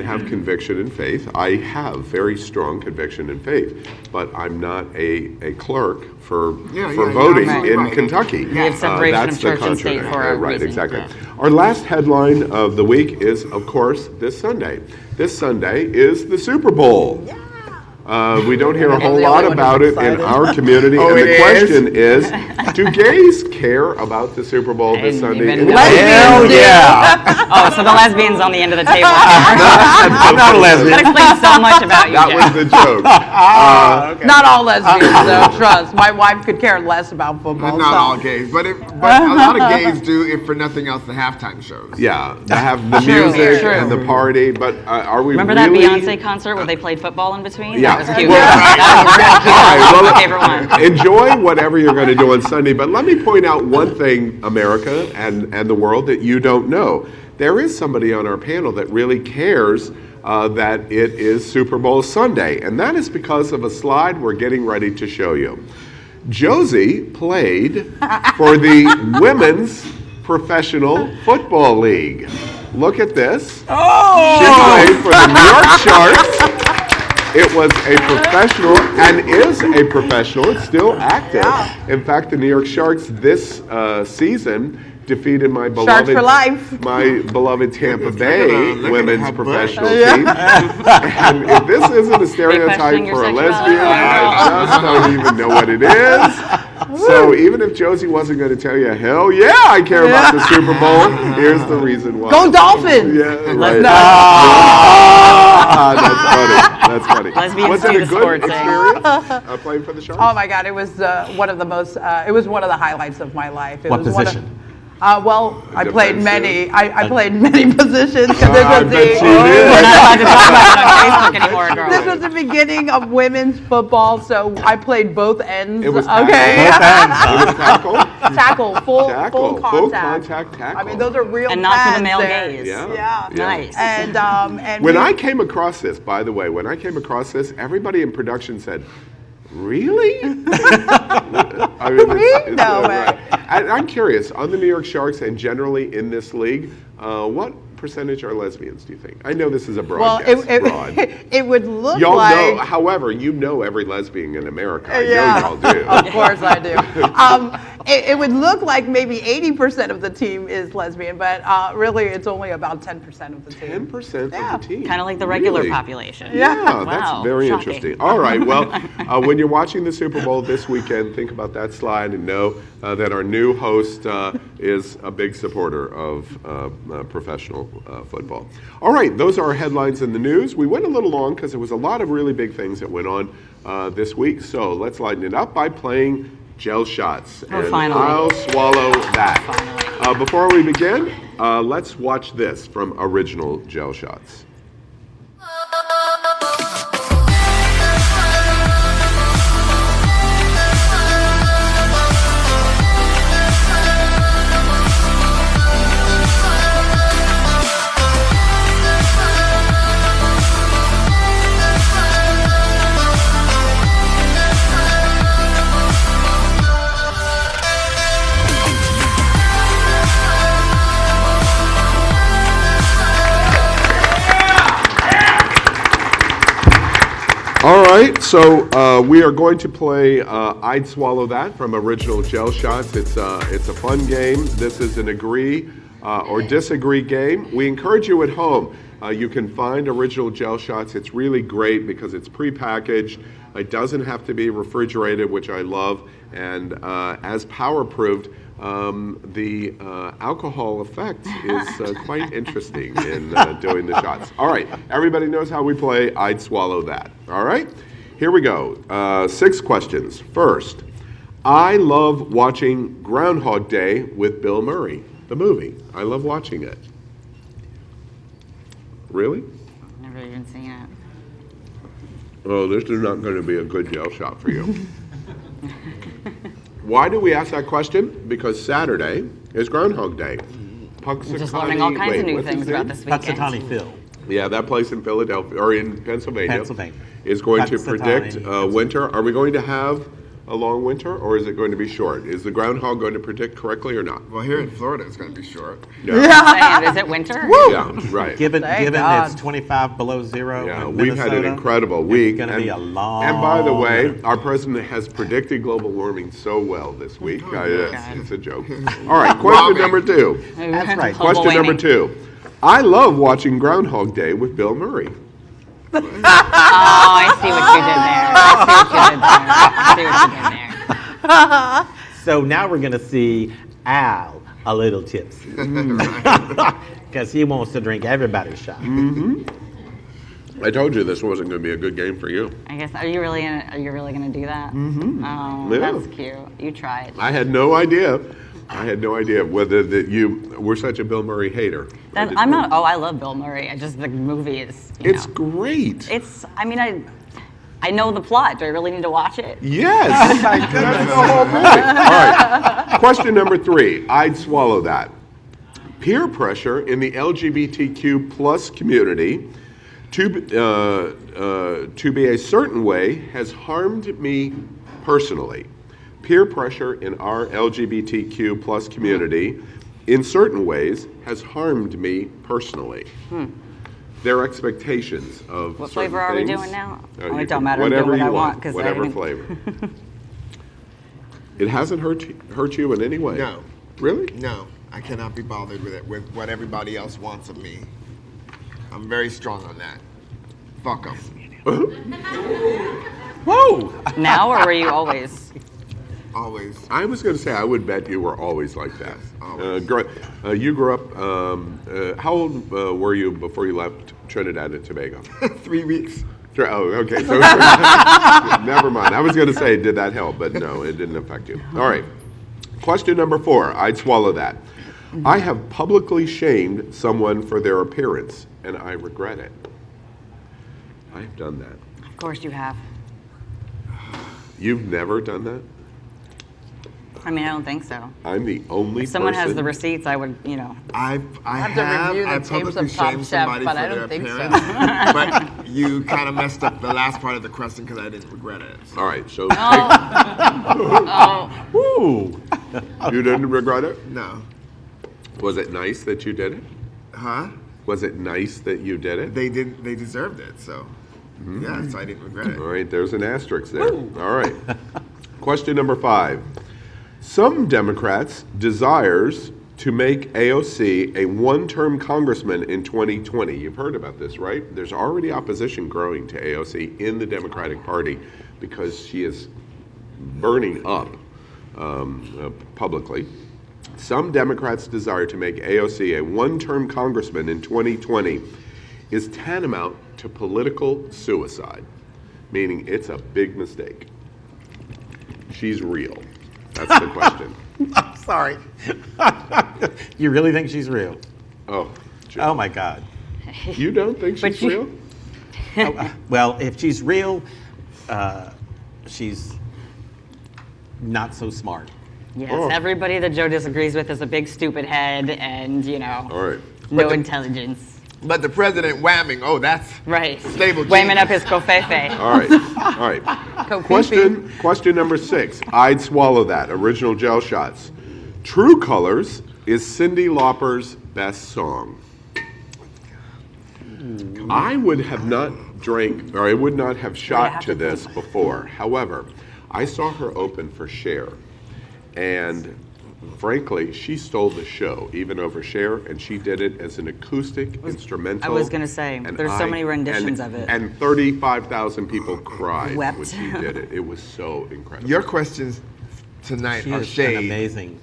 have conviction in faith. I have very strong conviction in faith, but I'm not a clerk for voting in Kentucky. We have separation of church and state for a right, reason. exactly. Our last headline of the week is, of course, this Sunday. This Sunday is the Super Bowl. We don't hear a whole lot about it in our community, and the question is, do gays care about the Super Bowl this Sunday? Hell yeah! Oh, so the lesbians on the end of the table. I'm not a lesbian. That explains so much about you. That was the joke. Okay. Not all lesbians, though, trust. My wife could care less about football. Not all gays, but a lot of gays do, if for nothing else, the halftime shows. Yeah, they have the music and the party, but are we Remember really... that Beyonce concert where they played football in between? Yeah. That was cute. All right, well, my favorite one. Enjoy whatever you're going to do on Sunday, but let me point out one thing, America and the world, that you don't know. There is somebody on our panel that really cares that it is Super Bowl Sunday, and that is because of a slide we're getting ready to show you. Josie played for the Women's Professional Football League. Look at this. She played for the New York Sharks. It was a professional and is a professional. It's still active. Yeah. In fact, the New York Sharks this season defeated my Sharks for life. beloved Tampa Bay women's professional team. And if this isn't a stereotype for a lesbian, I just don't even know what it is. So even if Josie wasn't going to tell you, hell yeah, I care about the Super Bowl, here's the reason why. Go Dolphins! Yeah, right. That's funny. Lesbians Was it do a the good sports experience playing for the Sharks? Oh my God, it was one of the most. It was one of the highlights of my life. It What was position? Well, I played Defensive. many. I played many positions. This I was bet you the. did. We're not allowed to talk about it on Facebook anymore, girl. This was the beginning of women's football, so I played both ends. It was okay. It was tackle. Tackle, full Tackle, contact. full contact tackle. I mean, those are real. And not for the pads male there. gaze. Yeah. Nice. And When I came across this, by the way, everybody in production said, really? I mean, No way. I'm curious, on the New York Sharks and generally in this league, what percentage are lesbians, do you think? I know this is a well, broadcast. broad. it would look Y'all like. know, however, you know every lesbian in America. I Yeah. know y'all do. Of course I do. It would look like maybe 80% of the team is lesbian, but really it's only about 10% of the team. 10% Yeah. of the team. Kind of like the regular Really? population. Yeah, Wow, that's very shocking. interesting. All right, well, when you're watching the Super Bowl this weekend, think about that slide and know that our new host is a big supporter of professional football. All right, those are our headlines in the news. We went a little long because there was a lot of really big things that went on this week, so let's lighten it up by playing gel shots. And finally. I'll swallow that. Before we begin, let's watch this from Original Gel Shots. All right, so we are going to play I'd Swallow That from Original Gel Shots. It's a fun game. This is an agree or disagree game. We encourage you at home. You can find Original Gel Shots. It's really great because it's prepackaged. It doesn't have to be refrigerated, which I love. And as power-proofed, the alcohol effect is quite interesting in doing the shots. All right, everybody knows how we play I'd Swallow That. All right, here we go. 6 questions. First, I love watching Groundhog Day with Bill Murray, the movie. I love watching it. Really? Never even seen it. Oh, this is not going to be a good gel shot for you. Why do we ask that question? Because Saturday is Groundhog Day. I'm just learning all kinds of new things about this weekend. Punxsutawney Phil. Yeah, that place in Philadelphia, or in Pennsylvania, Pennsylvania. is going to Punxsutawney, predict winter. Are we going to have a long winter, or is it going to be short? Is the groundhog going to predict correctly or not? Well, here in Florida, it's going to be short. And is it winter? Yeah, right. Given God. it's 25 below zero Yeah, in we've had an Minnesota, incredible week. It's going to be a long. And by the way, our president has predicted global warming so well this week. It's a joke. All right, question number 2. That's right. Question number 2. I love watching Groundhog Day with Bill Murray. Oh, I see what you did there. So now we're going to see Al a little tipsy because he wants to drink everybody's shot. I told you this wasn't going to be a good game for you. I guess. Are you really gonna do that? Oh, Yeah. that's cute. You tried. I had no idea. Whether that you were such a Bill Murray hater. I'm not. Oh, I love Bill Murray. The movie is. It's great. I mean, I know the plot. Do I really need to watch it? Yes. That's the whole point. All right. Question number 3. I'd swallow that. Peer pressure in the LGBTQ plus community to be a certain way has harmed me personally. Peer pressure in our LGBTQ plus community in certain ways has harmed me personally. Their expectations of What certain flavor are we things- doing now? Oh, Oh, you it don't can- matter. I'm Whatever doing what you I want, want, 'cause I whatever didn't- flavor. It hasn't hurt you in any way? No. Really? No, I cannot be bothered with it, with what everybody else wants of me. I'm very strong on that. Fuck them. Whoa! Now, or were you always? Always. I was going to say, I would bet you were always like that. Always. You grew up, how old were you before you left Trinidad and Tobago? 3 weeks. Oh, okay. So, never mind. I was going to say, did that help? But no, it didn't affect you. All right. Question number 4. I'd swallow that. I have publicly shamed someone for their appearance, and I regret it. I've done that. Of course you have. You've never done that? I mean, I don't think so. I'm the only If someone has person- the receipts, I would, I have to review the I tapes publicly of Top shamed Chef, somebody but for I don't their think so. appearance, but you kind of messed up the last part of the question because I didn't regret it. So. All right, so Oh, Woo! you didn't regret it? No. Was it nice that you did it? Huh? Was it nice that you did it? They deserved it, so. Yeah, so I didn't regret it. All right, there's an asterisk there. All right. Question number 5. Some Democrats desires to make AOC a one-term congressman in 2020. You've heard about this, right? There's already opposition growing to AOC in the Democratic Party because she is burning up publicly. Some Democrats' desire to make AOC a one-term congressman in 2020 is tantamount to political suicide, meaning it's a big mistake. She's real. That's the question. I'm sorry. You really think she's real? Oh, Jim. Oh my God. You don't think she's real? Well, if she's real, she's not so smart. yes. Oh. Everybody that Joe disagrees with is a big stupid head, and All right. no intelligence. But the president whamming, oh, that's Right. stable. Whamming genius. up his covfefe. All right. All right. Question number 6. I'd swallow that. Original gel shots. True Colors is Cyndi Lauper's best song. I would have not drank, or I would not have shot to this before. However, I saw her open for Cher, and frankly, she stole the show, even over Cher, and she did it as an acoustic, instrumental. I was going to say, there's so many renditions of it. And 35,000 people cried Wept. when she did it. It was so incredible. Your questions tonight are shade.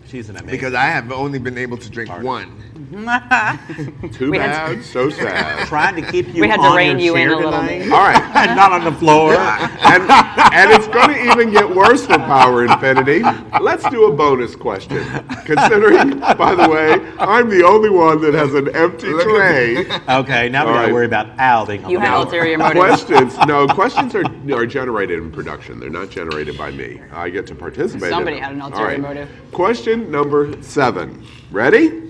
She's an amazing. Because I have only been able to drink one. Too bad, so sad. Trying to keep you We had to on rein your you in chair a little tonight. bit. All right. And not on the floor. And it's going to even get worse for Power Infinity. Let's do a bonus question. Considering, by the way, I'm the only one that has an empty tray. Okay, now we All got to right. worry about outing. You have ulterior motives. Questions are generated in production. They're not generated by me. I get to participate. Somebody in had an All ulterior motive. Question number 7. Ready?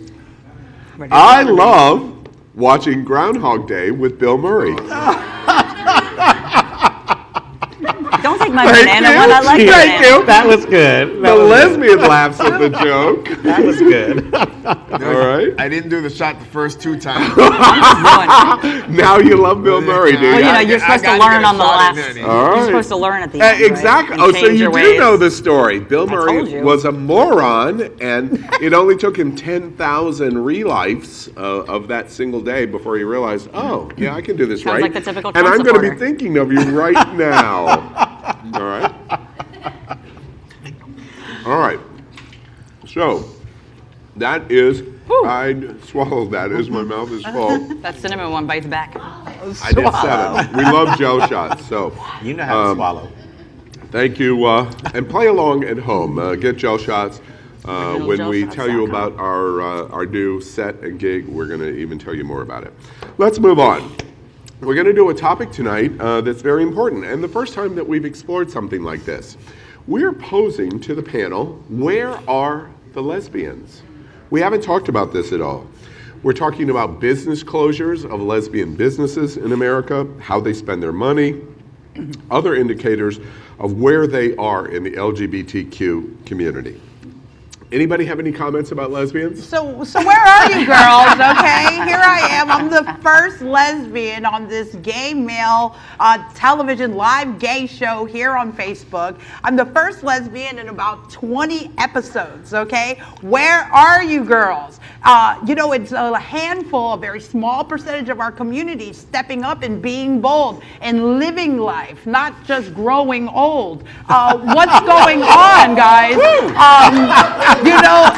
I love watching Groundhog Day with Bill Murray. Don't take my banana one. I like Thank banana. you. That was good. The lesbian laughs at the joke. That was good. All right. I didn't do the shot the first 2 times. Now you love Bill Murray, do you? Well, you know, you're supposed to learn on the last. All right. You're supposed to learn at the end. Exactly. Right? And Oh, so change you your do ways. know the story. Bill told Murray you. was a moron, and it only took him 10,000 relives of that single day before he realized, oh, yeah, I can do this Sounds right. like the typical and Trump I'm going to be supporter. thinking of you right now. All right. All right. So that is. I swallowed that as my mouth is full. That cinnamon one bites back. I did 7. We love Joe shots, so. You know how to swallow. Thank you, and play along at home. Get gel shots. When gel we shots tell you about our new set and gig, we're going to even tell you more about it. Let's move on. We're going to do a topic tonight that's very important, and the first time that we've explored something like this. We're posing to the panel, where are the lesbians? We haven't talked about this at all. We're talking about business closures of lesbian businesses in America, how they spend their money, other indicators of where they are in the LGBTQ community. Anybody have any comments about lesbians? So where are you girls, okay? Here I am. I'm the first lesbian on this gay male television live gay show here on Facebook. I'm the first lesbian in about 20 episodes, okay? Where are you girls? You know, it's a handful, a very small percentage of our community stepping up and being bold and living life, not just growing old. What's going on, guys? You know,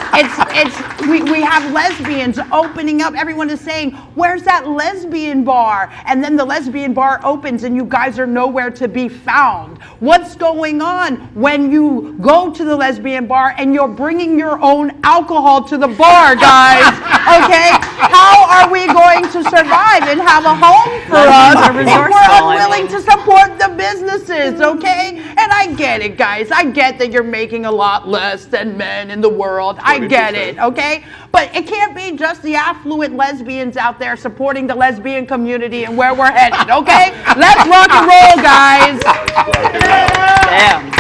we have lesbians opening up. Everyone is saying, where's that lesbian bar? And then the lesbian bar opens and you guys are nowhere to be found. What's going on when you go to the lesbian bar and you're bringing your own alcohol to the bar, guys? Okay? How are we going to survive and have a home for us if we're unwilling to support the businesses, okay? And I get it, guys. I get that you're making a lot less than men in the world. I get it, okay? But it can't be just the affluent lesbians out there supporting the lesbian community and where we're headed, okay? Let's rock and roll, guys. Damn.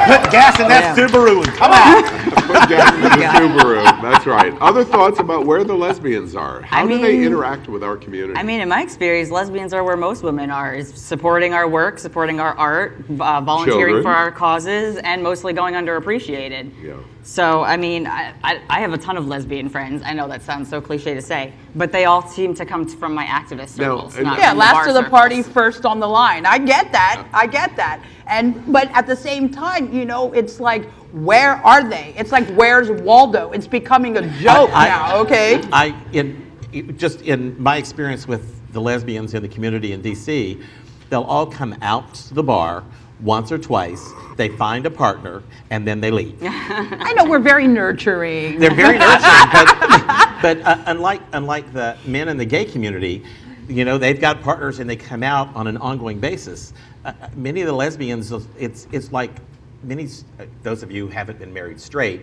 Put gas in that Subaru and come out. Put gas in the Subaru. That's right. Other thoughts about where the lesbians are? How do they interact with our community? I mean, in my experience, lesbians are where most women are, is supporting our work, supporting our art, volunteering Children. for our causes, and mostly going underappreciated. Yeah. So, I mean, I have a ton of lesbian friends. I know that sounds so cliche to say, but they all seem to come from my activist circles. and- not Yeah, from last bar to the circles. party, first on the line. I get that. But at the same time, you know, it's like, where are they? It's like, where's Waldo? It's becoming a joke now, okay? Just in my experience with the lesbians in the community in DC, they'll all come out to the bar once or twice, they find a partner, and then they leave. I know we're very nurturing. They're very nurturing, but unlike the men in the gay community, you know, they've got partners and they come out on an ongoing basis. Many of the lesbians, it's like those of you who haven't been married straight,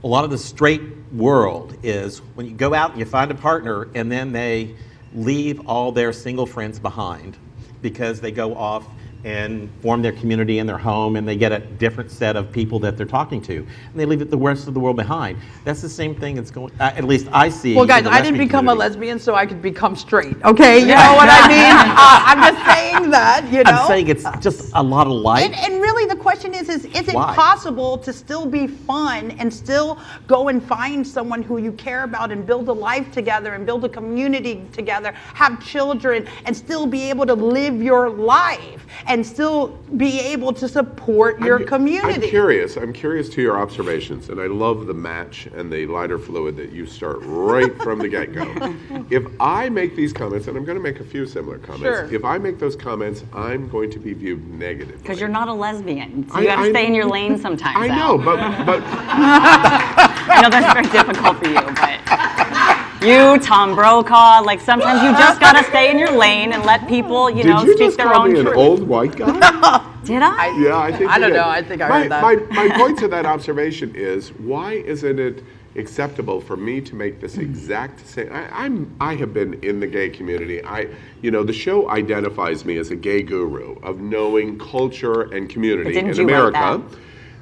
a lot of the straight world is when you go out and you find a partner and then they leave all their single friends behind because they go off and form their community in their home, and they get a different set of people that they're talking to, and they leave the rest of the world behind. That's the same thing that's going. At least I see. Well, guys, in the I didn't lesbian become community. a lesbian so I could become straight. Okay, you know what I mean? I'm just saying that. You know. I'm saying it's just a lot of light. And really, the question is it Why? possible to still be fun and still go and find someone who you care about and build a life together and build a community together, have children, and still be able to live your life and still be able to support your community? I'm curious to your observations, and I love the match and the lighter fluid that you start right from the get-go. If I make these comments, and I'm going to make a few similar comments, Sure. if I make those comments, I'm going to be viewed negatively. Because you're not a lesbian. So you got to stay in your lane sometimes. I know, but I know that's very difficult for you, but you, Tom Brokaw, like sometimes you just got to stay in your lane and let people, did you speak just their call own me an truth. old white guy? Did I? Yeah, I think I you don't did. know. I think I heard that. My point to that observation is, why isn't it acceptable for me to make this exact same? I have been in the gay community. The show identifies me as a gay guru of knowing culture and community But didn't in you write America.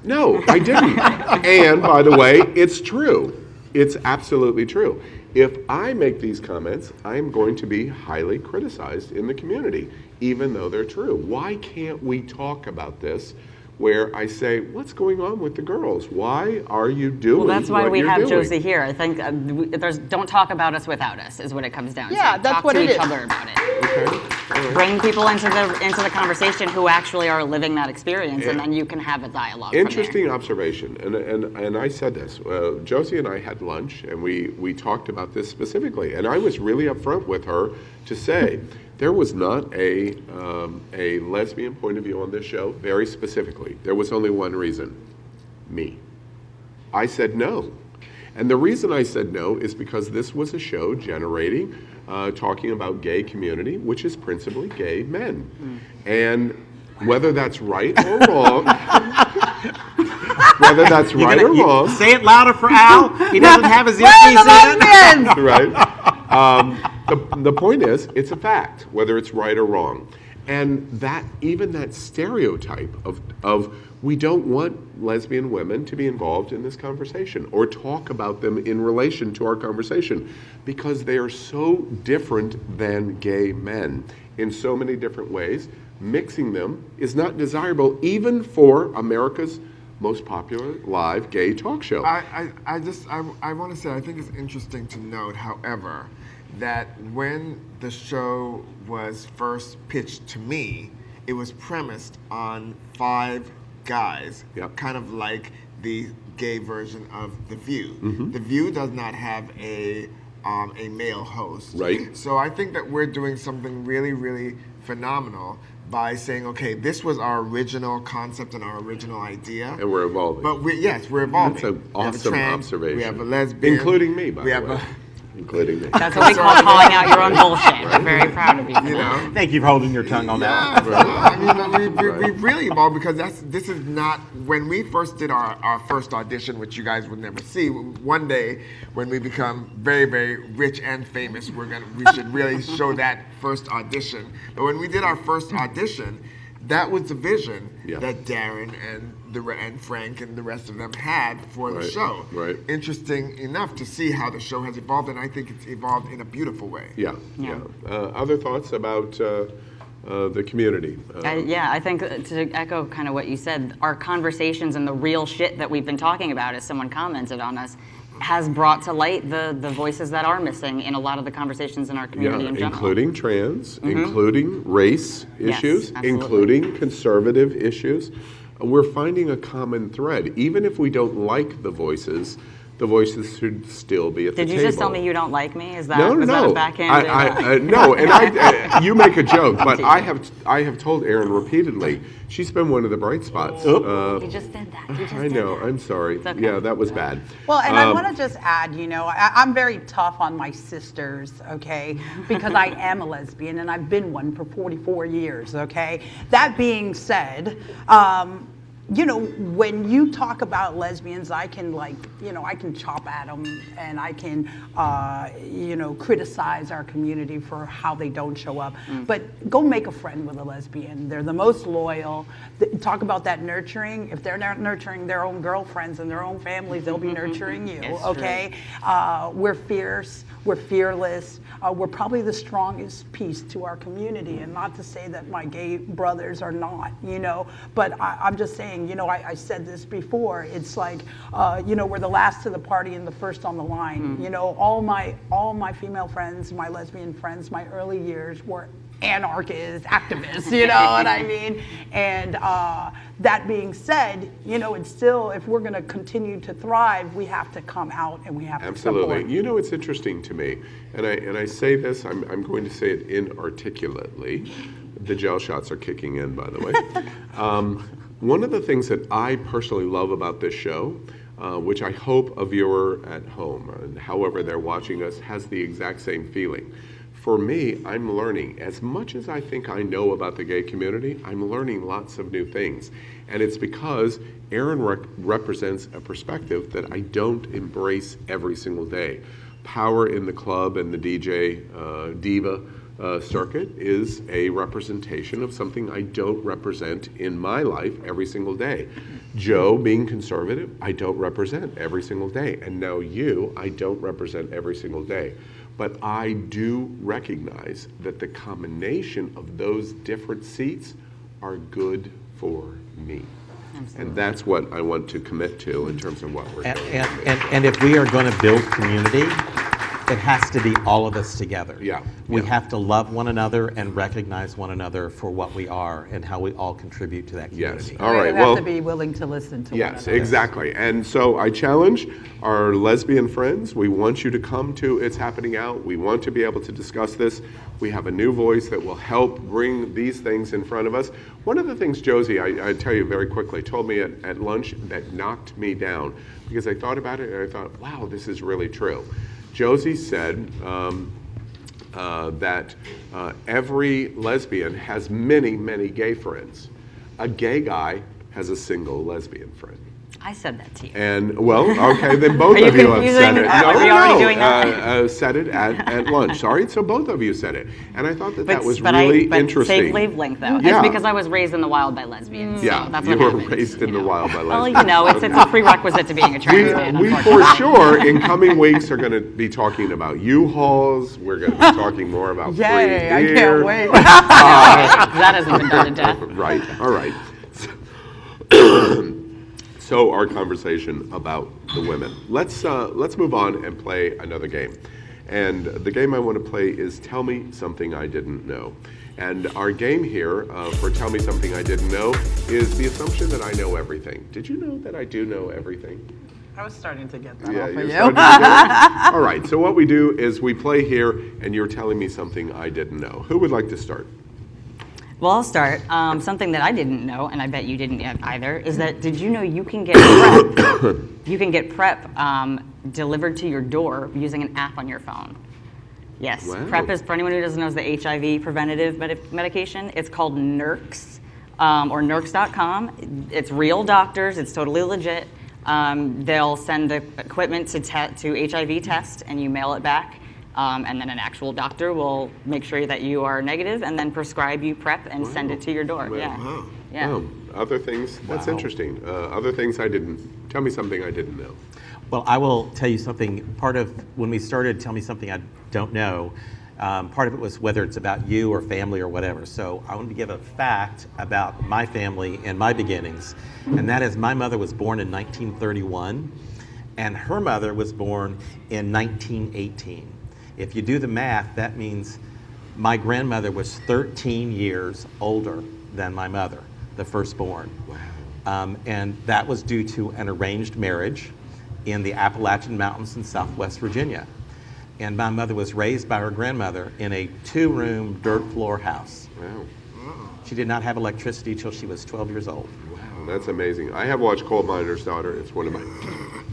No, I didn't. And by the way, it's true. It's absolutely true. If I make these comments, I'm going to be highly criticized in the community, even though they're true. Why can't we talk about this where I say, what's going on with the girls? Why are you doing Well, that's why what we you're have doing? Josie here. I think don't talk about us without us is what it comes down to. Yeah, that's talk what to it each is. other about it. Okay. All right. Bring people into the conversation who actually are living that experience, and then you can have a dialogue. Interesting observation, and I said this. Josie and I had lunch, and we talked about this specifically, and I was really upfront with her to say there was not a lesbian point of view on this show. Very specifically, there was only one reason: me. I said no, and the reason I said no is because this was a show generating. Talking about gay community, which is principally gay men. And whether that's right or wrong, Say it louder for Al. He doesn't have his earpiece in. Right? The point is, it's a fact, whether it's right or wrong. And that stereotype of we don't want lesbian women to be involved in this conversation or talk about them in relation to our conversation because they are so different than gay men in so many different ways. Mixing them is not desirable even for America's most popular live gay talk show. I want to say, I think it's interesting to note, however, that when the show was first pitched to me, it was premised on 5 guys, kind of like the gay version of The View. Mm-hmm. The View does not have a male host. Right. So I think that we're doing something really, really phenomenal by saying, okay, this was our original concept and our original idea. And we're evolving. But we're evolving. That's an We have a awesome trans, observation. We have a lesbian. Including me, by we the have way. Including me. That's what we call calling out your own bullshit. We're very proud of you. You know? Thank you for holding your tongue on that. We really evolved because this is not, when we first did our first audition, which you guys would never see, one day when we become very, very rich and famous, we should really show that first audition. But when we did our first audition, that was the vision that Darren and Frank and the rest of them had for the show. Right. Interesting enough to see how the show has evolved, and I think it's evolved in a beautiful way. Yeah. Other thoughts about the community? I think to echo kind of what you said, our conversations and the real shit that we've been talking about, as someone commented on us, has brought to light the voices that are missing in a lot of the conversations in our community in general. Including trans, including race issues, absolutely. including conservative issues. We're finding a common thread. Even if we don't like the voices should still be at the table. Did you just tell me you don't like me? Is that, No. that a backhand? No, and you make a joke, but I have told Erin repeatedly, she's been one of the bright spots. You just did that. I know, I'm sorry. okay. Yeah, that was bad. Well, and I want to just add, I'm very tough on my sisters, okay, because I am a lesbian and I've been one for 44 years, okay? That being said, you know, when you talk about lesbians, I can I can chop at them and I can, you know, criticize our community for how they don't show up. But go make a friend with a lesbian. They're the most loyal. Talk about that nurturing. If they're not nurturing their own girlfriends and their own families, they'll be nurturing you, okay? We're fierce. We're fearless. We're probably the strongest piece to our community, and not to say that my gay brothers are not, you know, but I'm just saying, you know, I said this before, it's like, you know, we're the last to the party and the first on the line. You know, all my female friends, my lesbian friends, my early years were anarchists, activists, you know what I mean? And that being said, you know, it's still, if we're gonna continue to thrive, we have to come out and we have to support. You know, it's interesting to me, and I say this, I'm going to say it inarticulately. The gel shots are kicking in, by the way. One of the things that I personally love about this show, which I hope a viewer at home, and however they're watching us, has the exact same feeling. For me, I'm learning. As much as I think I know about the gay community, I'm learning lots of new things. And it's because Aaron represents a perspective that I don't embrace every single day. Power in the club and the DJ Diva circuit is a representation of something I don't represent in my life every single day. Joe, being conservative, I don't represent every single day. And now you, I don't represent every single day. But I do recognize that the combination of those different seats are good for me. Absolutely. And that's what I want to commit to in terms of what we're doing. And if we are going to build community, it has to be all of us together. Yeah. We have to love one another and recognize one another for what we are and how we all contribute to that community. Yes. All right. We have to be willing to listen to one another. Yes, exactly. And so I challenge our lesbian friends. We want you to come to It's Happening Out. We want to be able to discuss this. We have a new voice that will help bring these things in front of us. One of the things Josie, I tell you very quickly, told me at lunch that knocked me down, because I thought about it and I thought, wow, this is really true. Josie said that every lesbian has many, many gay friends. A gay guy has a single lesbian friend. I said that to you. And, well, okay, then both of you have said it. Are we already doing that? Said it at lunch. Sorry, so both of you said it. And I thought that was really interesting. Safe wavelength, though. Yeah. It's because I was raised in the wild by lesbians. Yeah, so that's you what were happens, raised in the wild by lesbians. Well, you know, it's a prerequisite to being a trans man. We for sure, in coming weeks, are going to be talking about U-Hauls. We're going to be talking more about free beer. I can't wait. That hasn't been done to death. Right, all right. So our conversation about the women. Let's move on and play another game. And the game I want to play is Tell Me Something I Didn't Know. And our game here for Tell Me Something I Didn't Know is the assumption that I know everything. Did you know that I do know everything? I was starting to get that Yeah, off of you're you. starting to get it? All right, so what we do is we play here and you're telling me something I didn't know. Who would like to start? Well, I'll start. Something that I didn't know, and I bet you didn't either, is that did you know you can get PrEP? You can get PrEP delivered to your door using an app on your phone. Yes, wow. PrEP is, for anyone who doesn't know, is the HIV preventative medication. It's called Nurx, or Nurx.com. It's real doctors. It's totally legit. They'll send the equipment to HIV test, and you mail it back. And then an actual doctor will make sure that you are negative and then prescribe you PrEP and send it to your door. Well, Yeah. wow. Yeah. Oh, other things, that's interesting. Other things I didn't, tell me something I didn't know. Well, I will tell you something. Part of when we started Tell Me Something I Don't Know, part of it was whether it's about you or family or whatever. So I wanted to give a fact about my family and my beginnings. And that is my mother was born in 1931 and her mother was born in 1918. If you do the math, that means my grandmother was 13 years older than my mother, the firstborn. Wow. And that was due to an arranged marriage in the Appalachian Mountains in Southwest Virginia. And my mother was raised by her grandmother in a 2-room dirt floor house. Wow. She did not have electricity till she was 12 years old. Wow, that's amazing. I have watched Coal Miner's Daughter. It's one of my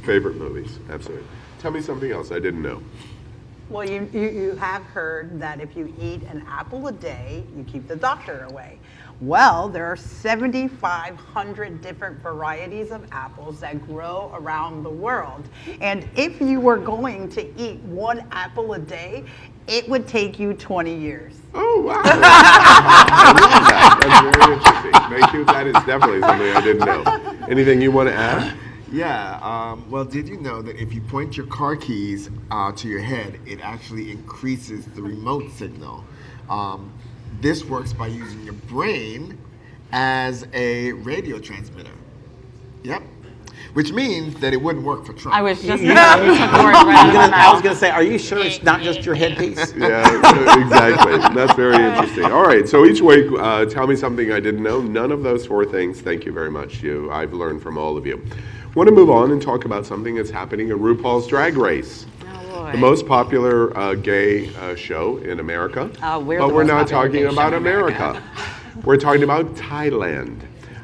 favorite movies, absolutely. Tell me something else I didn't know. Well, you have heard that if you eat an apple a day, you keep the doctor away. Well, there are 7,500 different varieties of apples that grow around the world. And if you were going to eat one apple a day, it would take you 20 years. Oh, wow. I love that. That's very interesting. Thank you. That is definitely something I didn't know. Anything you want to add? Yeah, well, did you know that if you point your car keys to your head, it actually increases the remote signal? This works by using your brain as a radio transmitter. Yep. Which means that it wouldn't work for Trump. I was just going to I was going to say, are you sure it's not just your headpiece? Yeah, exactly. That's very interesting. All right, so each week, tell me something I didn't know. None of those four things. Thank you very much. I've learned from all of you. I want to move on and talk about something that's happening in RuPaul's Drag Race. The most popular gay show in America. But we're not talking about America. We're talking about Thailand.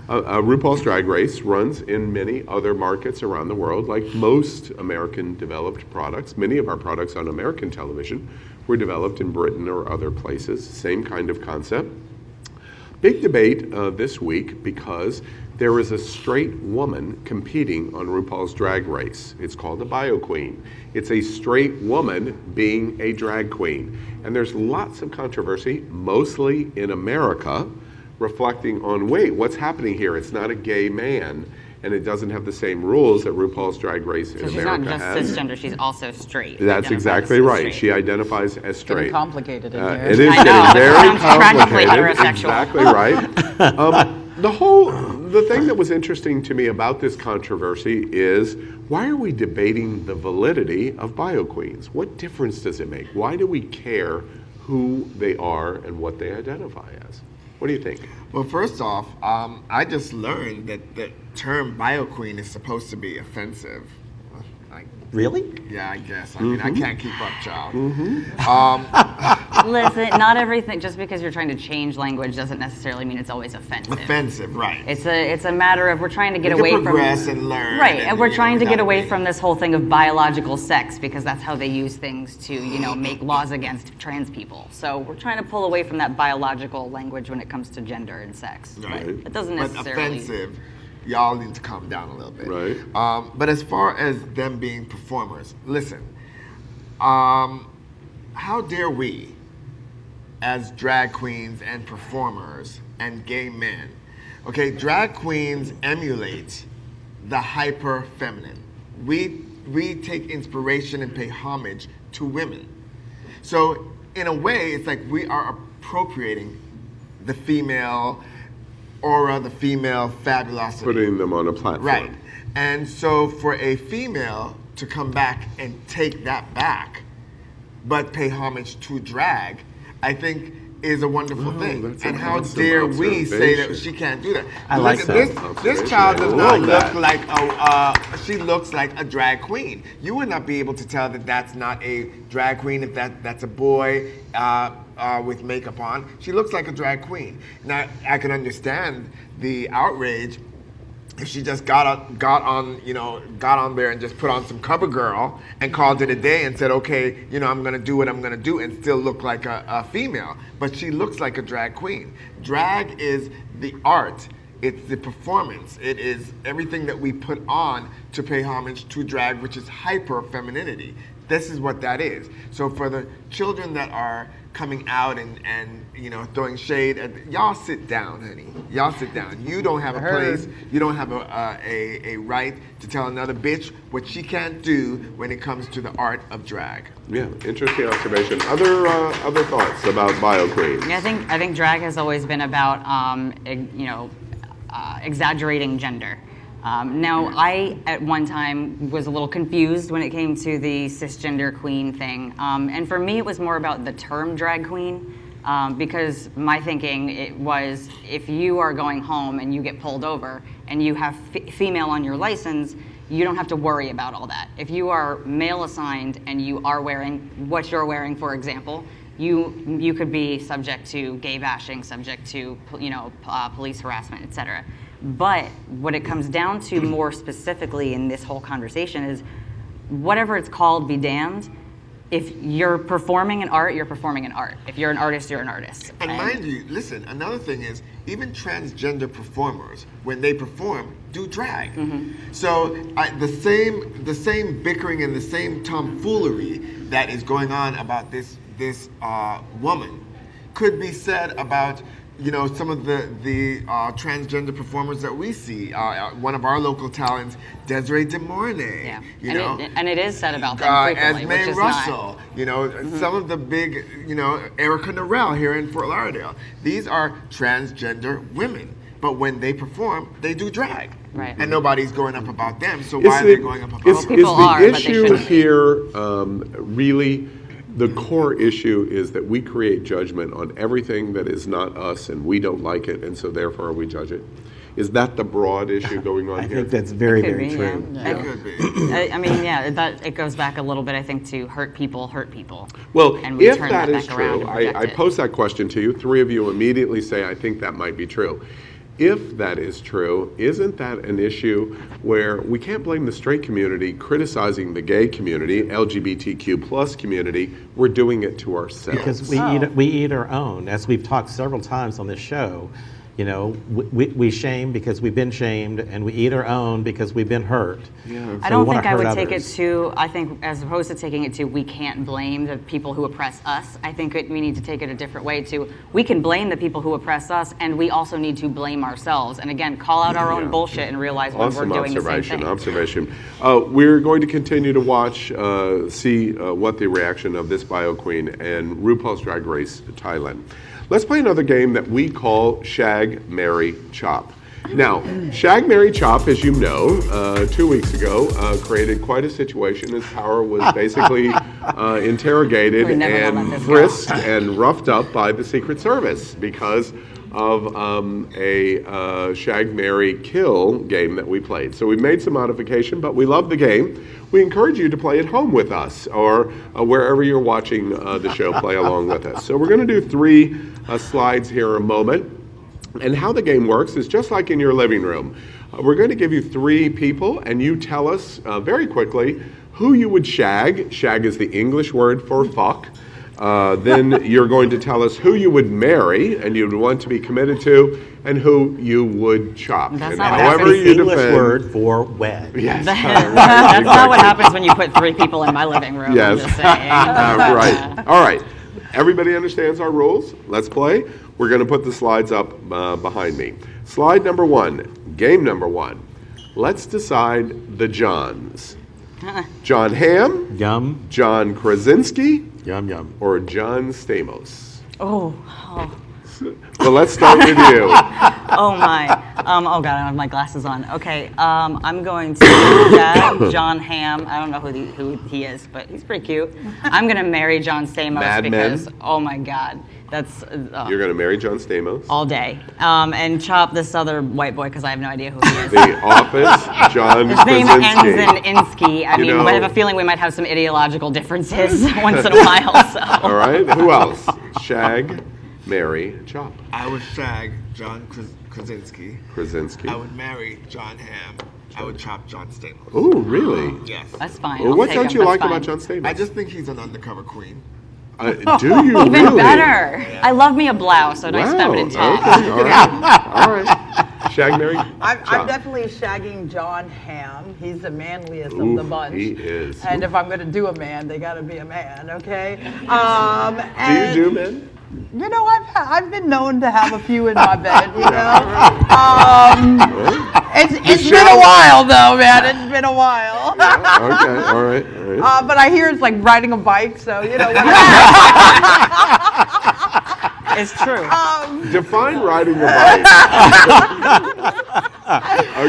RuPaul's Drag Race runs in many other markets around the world, like most American developed products. Many of our products on American television were developed in Britain or other places. Same kind of concept. Big debate this week because there is a straight woman competing on RuPaul's Drag Race. It's called the Bio Queen. It's a straight woman being a drag queen. And there's lots of controversy, mostly in America, reflecting on, wait, what's happening here? It's not a gay man, and it doesn't have the same rules that RuPaul's Drag Race in America has. She's not just cisgender, she's also straight. That's exactly right. She identifies as straight. Getting complicated in here. It is getting very complicated. Exactly right. The thing that was interesting to me about this controversy is, why are we debating the validity of bio queens? What difference does it make? Why do we care who they are and what they identify as? What do you think? Well, first off, I just learned that the term bio queen is supposed to be offensive. Really? Yeah, I guess. I mean, I can't keep up, child. Listen, not everything, just because you're trying to change language doesn't necessarily mean it's always offensive. Offensive, right. It's a matter of we're trying to get away from... progress and learn. Right, and we're trying to get away from this whole thing of biological sex, because that's how they use things to, make laws against trans people. So we're trying to pull away from that biological language when it comes to gender and sex. Right. But it doesn't necessarily... But offensive. Y'all need to calm down a little bit. Right. But as far as them being performers, listen, how dare we, as drag queens and performers and gay men, okay, drag queens emulate the hyper feminine. We take inspiration and pay homage to women. So in a way, it's like we are appropriating the female aura, the female fabulosity. Putting them on a platform. Right. And so for a female to come back and take that back, but pay homage to drag, I think is a wonderful thing. And how dare we say that she can't do that? I like that. This child does not look like she looks like a drag queen. You would not be able to tell that that's not a drag queen if that's a boy with makeup on. She looks like a drag queen. Now, I can understand the outrage if she just got on there and just put on some CoverGirl and called it a day and said, okay, I'm gonna do what I'm gonna do and still look like a female. But she looks like a drag queen. Drag is the art. It's the performance. It is everything that we put on to pay homage to drag, which is hyper femininity. This is what that is. So for the children that are coming out and throwing shade at, y'all sit down, honey. Y'all sit down. You don't have a place. You don't have a right to tell another bitch what she can't do when it comes to the art of drag. Yeah, interesting observation. Other thoughts about bio queens? Yeah, I think drag has always been about exaggerating gender. Now, I, at one time, was a little confused when it came to the cisgender queen thing. And for me, it was more about the term drag queen, because my thinking, it was, if you are going home and you get pulled over and you have female on your license, you don't have to worry about all that. If you are male assigned and you are wearing what you're wearing, for example, you could be subject to gay bashing, subject to police harassment, etc. But what it comes down to more specifically in this whole conversation is, whatever it's called, be damned. if you're performing an art, you're performing an art. If you're an artist, you're an artist. And mind you, listen, another thing is, even transgender performers, when they perform, do drag. So the same bickering and the same tomfoolery that is going on about this woman could be said about some of the transgender performers that we see. One of our local talents, Desiree DeMornay. Yeah. And it is said about them frequently, which Esme is Russell. not. Some of the big, Erica Norell here in Fort Lauderdale. These are transgender women, but when they perform, they do drag. Right. And nobody's going up about them. So why are they going up about them? People are, the but they issue shouldn't be. here really? The core issue is that we create judgment on everything that is not us, and we don't like it, and so therefore we judge it. Is that the broad issue going on I here? think that's very, Could very be, true. yeah. It could be. I mean, yeah, it goes back a little bit, I think, to hurt people. Well, And we if turn that that is back around true, and reject I it. pose that question to you. 3 of you immediately say, I think that might be true. If that is true, isn't that an issue where we can't blame the straight community criticizing the gay community, LGBTQ plus community? We're doing it to ourselves. Because we eat our own. As we've talked several times on this show, we shame because we've been shamed, and we eat our own because we've been hurt. Yeah. I don't think I would take it to, I think as opposed to taking it to, we can't blame the people who oppress us, I think we need to take it a different way to, we can blame the people who oppress us, and we also need to blame ourselves. And again, call out our own bullshit and realize when we're doing the same thing. Observation. We're going to continue to watch, see what the reaction of this bio queen and RuPaul's Drag Race Thailand. Let's play another game that we call Shag, Marry, Chop. Now, Shag, Marry, Chop, as you know, 2 weeks ago, created quite a situation as Power was basically interrogated We're never gonna and let this go. frisked and roughed up by the Secret Service because of a Shag, Marry, Kill game that we played. So we made some modification, but we love the game. We encourage you to play at home with us or wherever you're watching the show, play along with us. So we're going to do 3 slides here in a moment. And how the game works is just like in your living room. We're going to give you 3 people, and you tell us very quickly who you would shag. Shag is the English word for fuck. Then you're going to tell us who you would marry and you'd want to be committed to, and who you would chop. That's and not what however happens. you English defend, word for wed. Yes. That's not what happens when you put 3 people in my living room. Yes. I'm just saying. Right. All right. Everybody understands our rules? Let's play. We're going to put the slides up behind me. Slide number 1, game number 1. Let's decide the Johns. John Hamm, Yum, John Krasinski, yum, yum. or John Stamos. Oh. Well, let's start with you. Oh my. Oh God, I don't have my glasses on. Okay. I'm going to shag John Hamm. I don't know who he is, but he's pretty cute. I'm gonna marry John Stamos Mad because Men? oh my God, that's You're going to marry John Stamos. all day. And chop this other white boy because I have no idea who he is. The Office, John His name ends in Krasinski. Insky. I You mean, know- I have a feeling we might have some ideological differences once in a while. So. All right. Who else? Shag, marry, chop. I would shag John Krasinski. Krasinski. I would marry John Hamm. I would chop John Stamos. Oh, really? Yes. That's fine. Well, I'll what take don't him. you That's like fine. about John Stamos? I just think he's an undercover queen. Do you Even really? better. I love me a blouse, a nice Wow. feminine top. Okay. All right. All right. Shag, marry, I'm chop. definitely shagging John Hamm. He's the manliest Ooh, of the bunch. he is. And if I'm going to do a man, they got to be a man, okay? Do you do men? You know, I've been known to have a few in my bed. You know, it's been a while though, man. It's been a while. Okay. All right. All right. But I hear it's like riding a bike, so you know. It's true. Define riding a bike.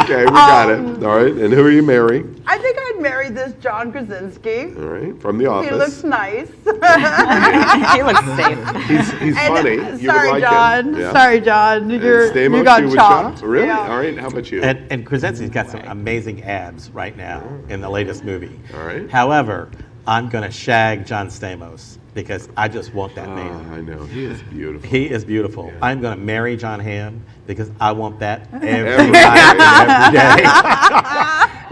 Okay, we got it. All right. And who are you marrying? I think I'd marry this John Krasinski. All right. From The Office. He looks nice. He looks safe. He's And, funny. You would sorry, like John. him. Yeah. Sorry, John. And You Stamos, got you would chopped. chop? Really? Yeah. All right. How about you? And Krasinski's got some amazing abs right now in the latest movie. All right. However, I'm going to shag John Stamos because I just want that man. I know. He is beautiful. He is beautiful. Yeah. I'm going to marry John Hamm because I want that every Every night and day. every day.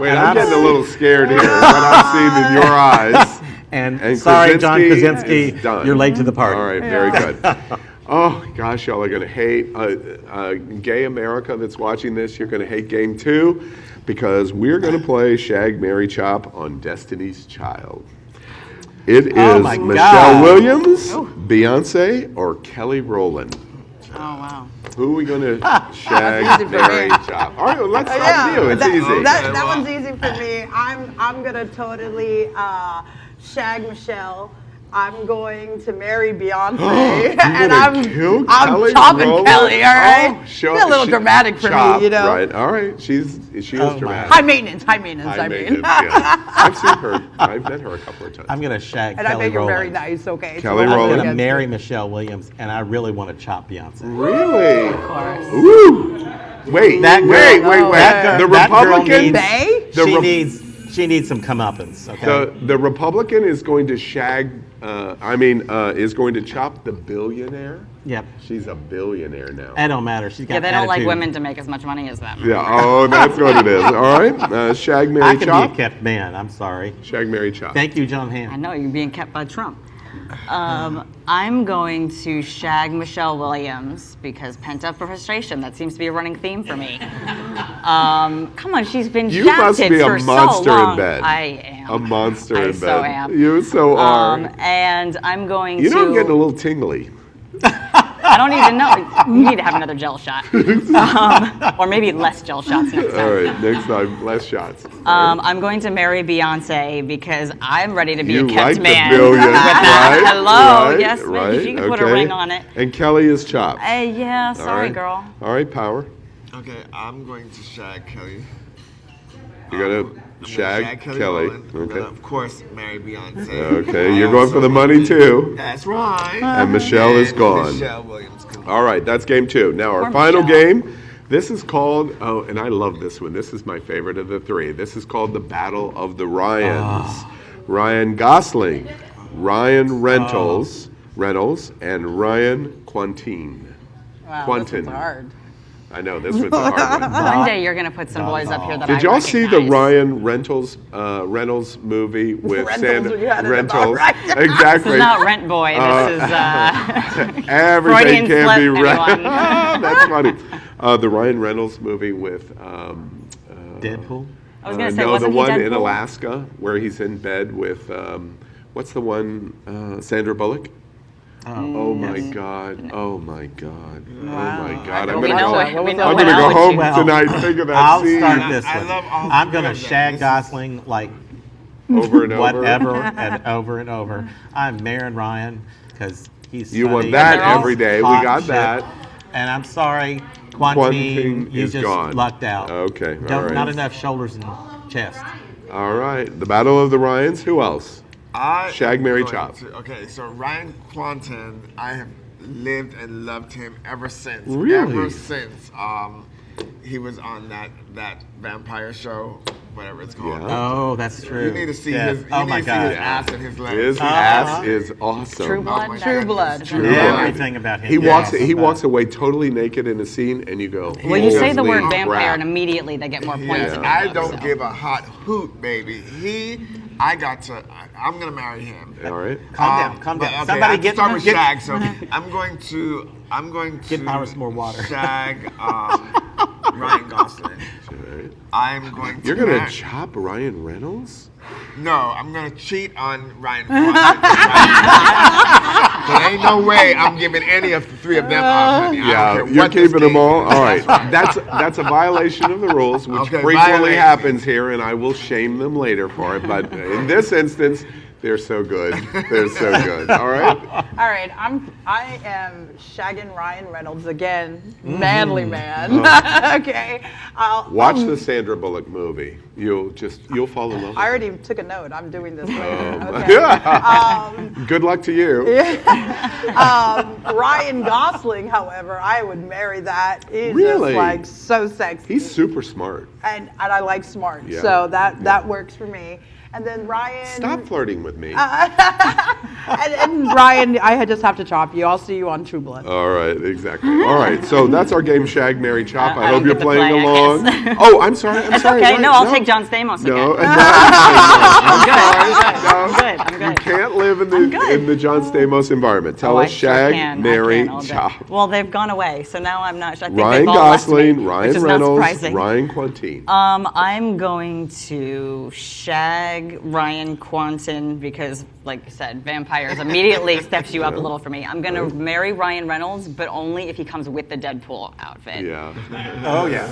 Wait, I'm getting a little scared here. What I'm seeing in your eyes And sorry, John Krasinski Krasinski, is done. you're late to the party. All right, very good. Oh, gosh, y'all are going to hate gay America that's watching this. You're going to hate game 2 because we're going to play Shag, Marry, Chop on Destiny's Child. It is Michelle God. Williams, Beyonce, or Kelly Rowland. Oh, wow. Who are we going to shag, marry, chop? All right, well, let's start with you. It's easy. That one's easy for me. I'm gonna totally shag Michelle. I'm going to marry Beyonce, and I'm chopping Rowland? Kelly. All right, Oh, be a little dramatic for me, you know. Right. All right. She is dramatic. High maintenance. I mean. Yeah. I've seen her. I've met her a couple of times. I'm going to shag And Kelly I bet you're very Rowland. nice. Okay. Kelly I'm Rowland. going to marry Michelle Williams, and I really want to chop Beyonce. Really? Of course. Ooh. Wait. That girl, Wait. That The girl, that girl Republican. needs, she needs some comeuppance. Okay. The Republican is going to shag. Is going to chop the billionaire. Yep. She's a billionaire now. It don't matter. She's got Yeah, they don't like attitude. women to make as much money as them. Yeah. Oh, that's what it is. All right. Shag, marry, I can chop. be a kept man. I'm sorry. Shag, marry, chop. Thank you, John I Hamm. know, you're being kept by Trump. I'm going to shag Michelle Williams because pent-up frustration, that seems to be a running theme for me. Come on, she's been You must shafted be a for so monster long. in bed. I am. A monster I in bed. so am. You so are. And I'm going You to... know I'm getting a little tingly. I don't even know. You need to have another gel shot. Or maybe less gel shots next time. All right, next time, less shots. I'm going to marry Beyonce because I'm ready to be You a kept like the man. billions, With that. right? Hello, Right, yes, right, she can put a ring on it. And Kelly is chopped. Yeah, All sorry, right. girl. All right, Power. Okay, I'm going to shag Kelly. You're gonna shag Kelly. Rowland. I'm Okay. gonna, of course, marry Beyonce. Okay, you're going for the money too. That's right. And Michelle is gone. Michelle Williams. Can All right, that's game 2. Now our Poor final Michelle. game. This is called, and I love this one. This is my favorite of the 3. This is called the Battle of the Ryans. Ryan Gosling, Ryan Reynolds, and Ryan Quantin. Wow, Quentin. this one's hard. I know this one's a hard one. One day you're going to put some boys up here that I Did y'all see the recognize. Ryan Reynolds movie with Rentals, you had it Rentals? about right. Exactly. This is not Rent Boy. This is Everything Freudian can slip, be Rent. everyone. That's funny. The Ryan Reynolds movie with Deadpool. I was going to say, no, the wasn't he one Deadpool? in Alaska where he's in bed with what's the one? Sandra Bullock. Oh my God! Oh my God! Oh my God! I'm We gonna know go. it. We know I'm what gonna go else home you- tonight and think of that I'll scene start this I one. love all I'm three going to of them. shag This is- Gosling like over and over. whatever and over and over. I'm marrying Ryan because he's You want funny. that They're all every day. We hot got shit. that. And I'm sorry, Quentin Quantin, you is just gone. lucked out. Okay, all Don't, right. Not enough shoulders and chest. All right. The Battle of the Ryans. Who else? Shag, am marry, going chop. Okay, so Ryan Quantin, I have lived and loved him ever since. Really? Ever since he was on that vampire show, whatever it's called. Yeah. Oh, that's true. You need to see Yeah. his. Oh You my need to see his God. ass and his legs. His ass is awesome. True Blood? Oh my True goodness. Blood. True Yeah, Blood. everything about him. He Yeah, walks. awesome He about walks it. away totally naked in a scene, and you go. Well, you say the word "Holy vampire crap." and immediately they get more points. Yeah. I don't give a hot hoot, baby. I'm gonna marry him. All right. Calm down. But, Somebody I get start with get- shag. So I'm going to Get Power some more water. Shag Ryan Gosling. All right. I'm going to. You're gonna marry- chop Ryan Reynolds? No, I'm gonna cheat on Ryan. There ain't no way I'm giving any of the 3 of them up, honey. I Yeah, don't care you're what this keeping them game all. is. All right. That's a violation of the rules, which Okay, frequently violation. happens here, and I will shame them later for it. But in this instance, they're so good. They're so good. All right. All right, I am shagging Ryan Reynolds again, manly man. Okay, Watch the Sandra Bullock movie. You'll fall in love with I her. already took a note. I'm doing this later. Yeah. Okay. Good luck to you. Ryan Gosling, however, I would marry that. He's Really? just like so sexy. He's super smart. and I like smart. Yeah. So that works for me. And then Ryan. Stop flirting with me. And Ryan, I just have to chop you. I'll see you on True Blood. All right, exactly. All right, so that's our game, Shag, Marry, Chop. I hope you're get to playing play, I along. guess. Oh, I'm sorry. That's Right, okay. No, I'll take John Stamos No, again. I'm good. You can't live in the John Stamos environment. Tell us, Shag, Marry, Chop. Well, they've gone away, so now I'm not sure. I think Ryan they've all left me, Gosling, which Ryan is not Reynolds, surprising. Ryan Quantin. I'm going to shag Ryan Quantin because, like I said, vampires immediately steps you up a little for me. I'm going to marry Ryan Reynolds, but only if he comes with the Deadpool outfit. Yeah. Oh, yeah.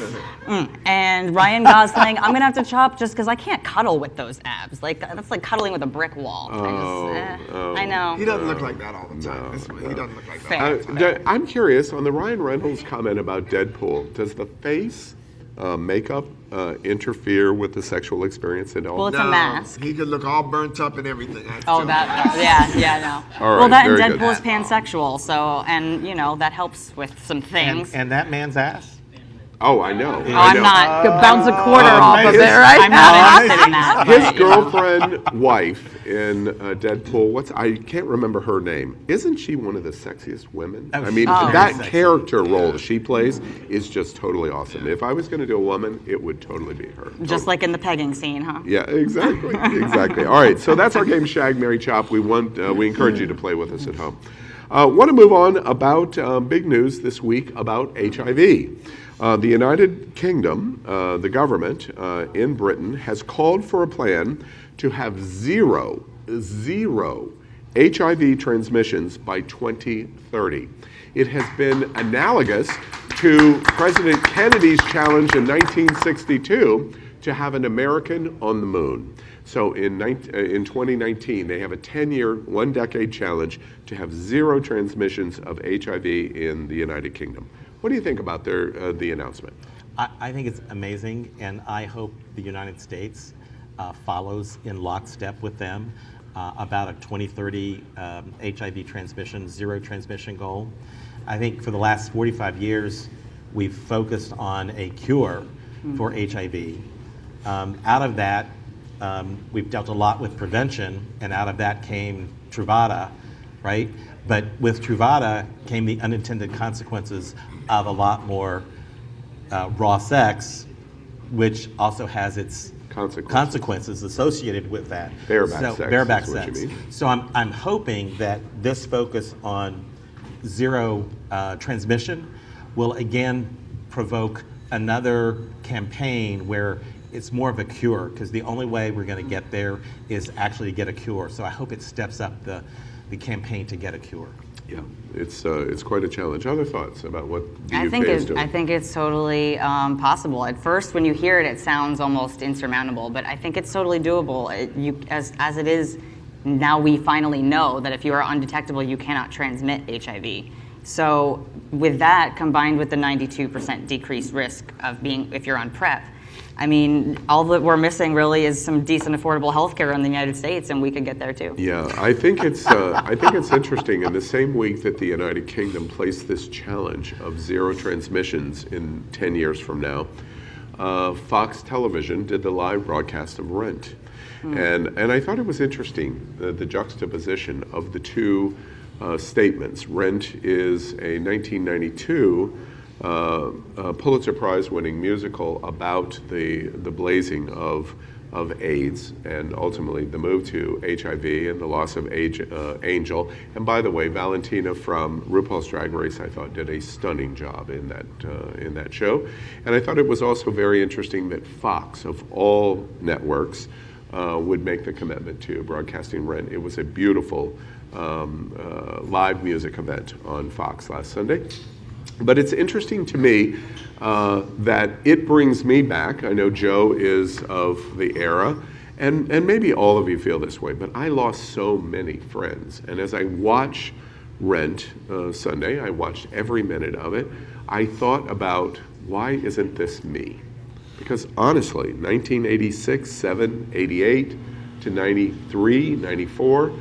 And Ryan Gosling, I'm going to have to chop just because I can't cuddle with those abs. Like, that's like cuddling with a brick wall. I know. He doesn't look like that all the time. He doesn't look like that. Fair. I'm curious, on the Ryan Reynolds comment about Deadpool, does the face makeup interfere with the sexual experience at all? Well, it's a mask. He could look all burnt up and everything. Oh, no. All right, well, that and very Deadpool good. is pansexual, so, and, that helps with some things. And that man's ass? Oh, I know. I'm not. Could bounce a quarter off of it, right? I'm not interested in that. His but, girlfriend, wife in Deadpool, I can't remember her name. Isn't she one of the sexiest women? Oh, I mean, she's that sexy. character role she plays is just totally awesome. If I was going to do a woman, it would totally be her. Just like in the pegging scene, huh? Yeah, exactly, exactly. All right, so that's our game, Shag, Marry, Chop. We encourage you to play with us at home. Want to move on about big news this week about HIV. The United Kingdom, the government in Britain, has called for a plan to have zero HIV transmissions by 2030. It has been analogous to President Kennedy's challenge in 1962 to have an American on the moon. So in 2019, they have a 10-year, one-decade challenge to have zero transmissions of HIV in the United Kingdom. What do you think about the announcement? I think it's amazing, and I hope the United States follows in lockstep with them about a 2030 HIV transmission, zero transmission goal. I think for the last 45 years, we've focused on a cure for HIV. Out of that, we've dealt a lot with prevention, and out of that came Truvada, right? But with Truvada came the unintended consequences of a lot more raw sex, which also has its consequences associated with that. Bareback sex. What you mean. So I'm hoping that this focus on zero transmission will again provoke another campaign where it's more of a cure, because the only way we're going to get there is actually to get a cure. So I hope it steps up the campaign to get a cure. Yeah, it's quite a challenge. Other thoughts about what the UK is doing? I think it's totally possible. At first, when you hear it, it sounds almost insurmountable, but I think it's totally doable. As it is now, we finally know that if you are undetectable, you cannot transmit HIV. So with that, combined with the 92% decreased risk of if you're on PrEP, I mean, all that we're missing really is some decent, affordable health care in the United States, and we could get there too. Yeah, I think it's interesting. In the same week that the United Kingdom placed this challenge of zero transmissions in 10 years from now, Fox Television did the live broadcast of Rent, and I thought it was interesting the juxtaposition of the two statements. Rent is a 1992. Pulitzer Prize-winning musical about the blazing of AIDS and ultimately the move to HIV and the loss of Angel. And by the way, Valentina from RuPaul's Drag Race, I thought, did a stunning job in that show. And I thought it was also very interesting that Fox, of all networks, would make the commitment to broadcasting Rent. It was a beautiful live music event on Fox last Sunday. But it's interesting to me that it brings me back. I know Joe is of the era, and maybe all of you feel this way, but I lost so many friends. And as I watch Rent Sunday, I watched every minute of it, I thought about, why isn't this me? Because honestly, 1986, 7, 88 to 93, 94,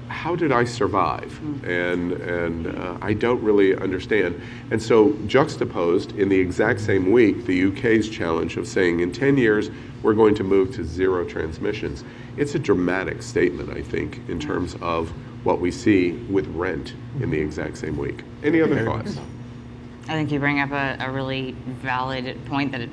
how did I survive? And I don't really understand. And so juxtaposed in the exact same week, the UK's challenge of saying in 10 years, we're going to move to 0 transmissions. It's a dramatic statement, I think, in terms of what we see with rent in the exact same week. Any other thoughts? I think you bring up a really valid point that it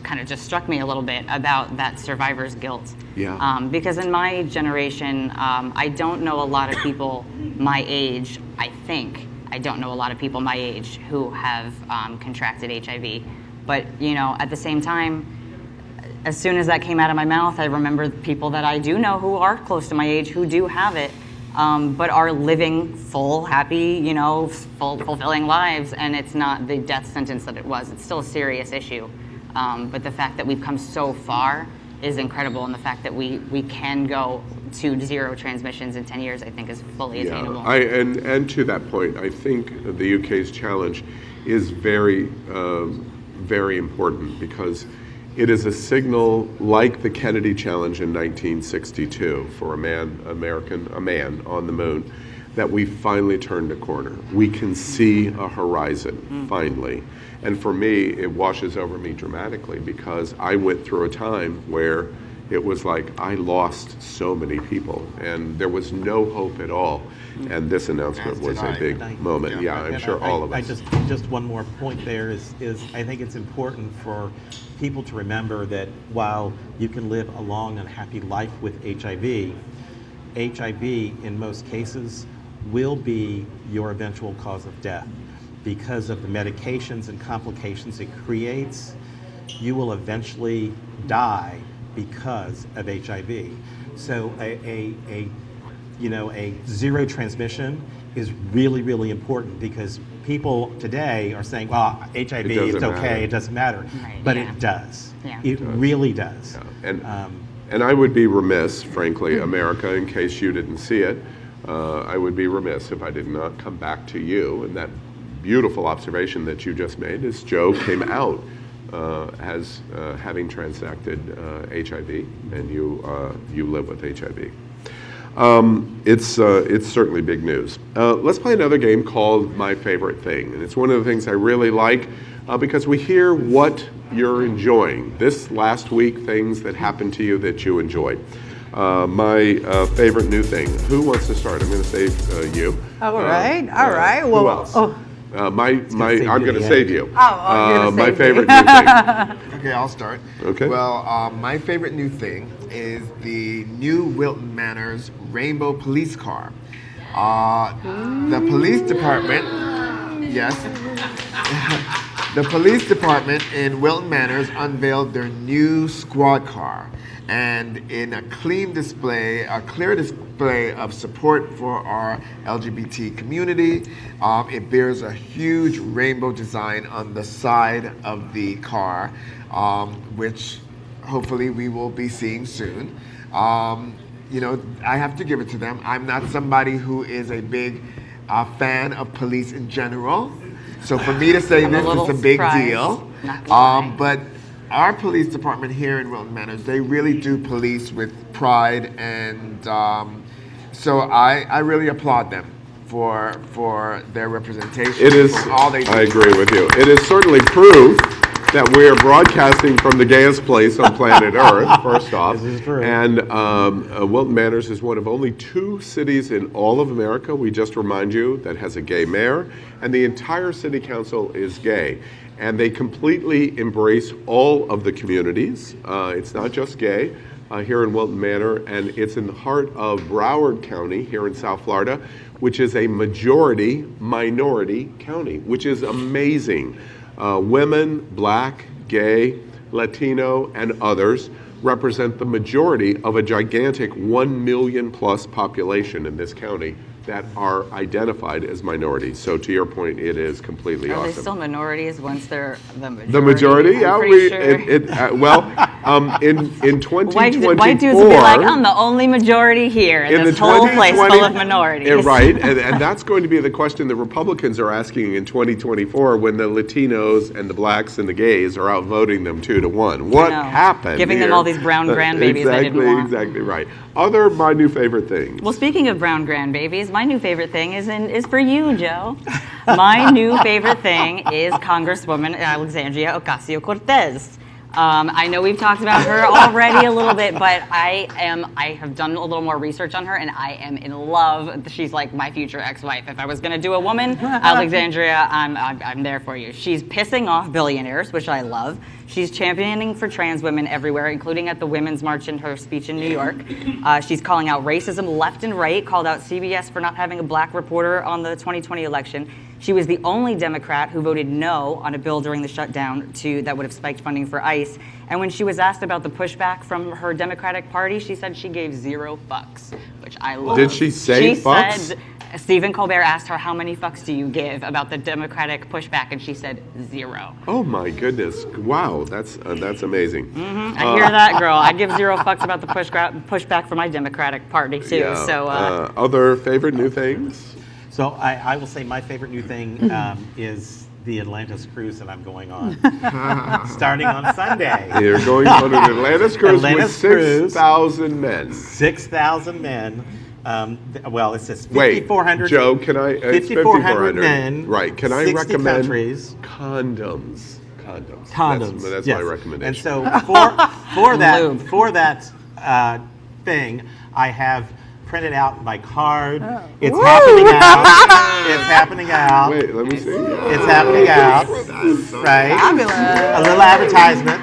kind of just struck me a little bit about that survivor's guilt. Yeah. Because in my generation, I don't know a lot of people my age, I don't know a lot of people my age who have contracted HIV. But, you know, at the same time, as soon as that came out of my mouth, I remember people that I do know who are close to my age who do have it, but are living full, happy, you know, fulfilling lives, and it's not the death sentence that it was. It's still a serious issue. But the fact that we've come so far is incredible, and the fact that we can go to 0 transmissions in 10 years, I think, is fully attainable. And to that point, I think the UK's challenge is very, very important, because it is a signal like the Kennedy challenge in 1962 for a man on the moon, that we finally turned a corner. We can see a horizon, finally. And for me, it washes over me dramatically, because I went through a time where it was like I lost so many people and there was no hope at all. And this announcement was a big moment. Yeah, I'm sure all of us. Just one more point there is I think it's important for people to remember that while you can live a long and happy life with HIV in most cases will be your eventual cause of death. Because of the medications and complications it creates, you will eventually die because of HIV. So a 0 transmission is really, really important, because people today are saying, well, HIV, it's okay, it doesn't matter. Right, but it does. Yeah. It really does. Yeah. And I would be remiss, frankly, America, in case you didn't see it, I would be remiss if I did not come back to you and that beautiful observation that you just made is Joe came out as having transacted HIV, and you live with HIV. It's certainly big news. Let's play another game called My Favorite Thing, and it's one of the things I really like because we hear what you're enjoying. This last week, things that happened to you that you enjoyed. My favorite new thing. Who wants to start? I'm going to save you. All right. Well, who else? I'm going to save you. My favorite new thing. Okay, I'll start. Okay. Well, my favorite new thing is the new Wilton Manors Rainbow Police Car. The police department, yes. The police department in Wilton Manors unveiled their new squad car. And in a clear display of support for our LGBT community, it bears a huge rainbow design on the side of the car, which hopefully we will be seeing soon. I have to give it to them. I'm not somebody who is a big fan of police in general. So for me to say this is a big deal. But our police department here in Wilton Manors, they really do police with pride, and so I really applaud them for their representation. It is, for all they do. I agree with you. It is certainly proof that we are broadcasting from the gayest place on planet Earth, first off. This is true. And Wilton Manors is one of only 2 cities in all of America, we just remind you, that has a gay mayor, and the entire city council is gay. And they completely embrace all of the communities. It's not just gay here in Wilton Manor, and it's in the heart of Broward County here in South Florida, which is a majority-minority county, which is amazing. Women, Black, gay, Latino, and others represent the majority of a gigantic 1 million plus population in this county that are identified as minorities. So to your point, it is completely awesome. Are they still minorities once they're the majority? The majority, yeah. Sure. In 2024, White dudes would be like, I'm the only majority here in this whole place full of minorities. Right, and that's going to be the question the Republicans are asking in 2024 when the Latinos and the blacks and the gays are outvoting them 2-1. What happened? Giving here? them all these brown grandbabies I didn't want. Exactly right. Other my new favorite things. Well, speaking of brown grandbabies, my new favorite thing is for you, Joe. My new favorite thing is Congresswoman Alexandria Ocasio-Cortez. I know we've talked about her already a little bit, but I have done a little more research on her, and I am in love. She's like my future ex-wife. If I was going to do a woman, Alexandria, I'm there for you. She's pissing off billionaires, which I love. She's championing for trans women everywhere, including at the Women's March in her speech in New York. She's calling out racism left and right, called out CBS for not having a black reporter on the 2020 election. She was the only Democrat who voted no on a bill during the shutdown that would have spiked funding for ICE. And when she was asked about the pushback from her Democratic Party, she said she gave 0 fucks, which I love. Did she say fucks? Said, Stephen Colbert asked her, how many fucks do you give about the Democratic pushback? And she said 0. Oh my goodness. Wow, that's amazing. I hear that, girl. I give 0 fucks about the pushback from my Democratic Party, too. Yeah. So, other favorite new things? So I will say my favorite new thing is the Atlantis Cruise that I'm going on, starting on Sunday. You're going on an Atlantis Cruise with 6,000 men. 6,000 men. Well, it says 5,400. Wait, Joe, can I? 5,400 men. Right. Can I 60 recommend countries. Condoms? Condoms. That's yes. my recommendation. And so for that thing, I have printed out my card. It's happening out. It's happening out. Wait, let me see. It's happening out. Right. Fabulous. A little advertisement.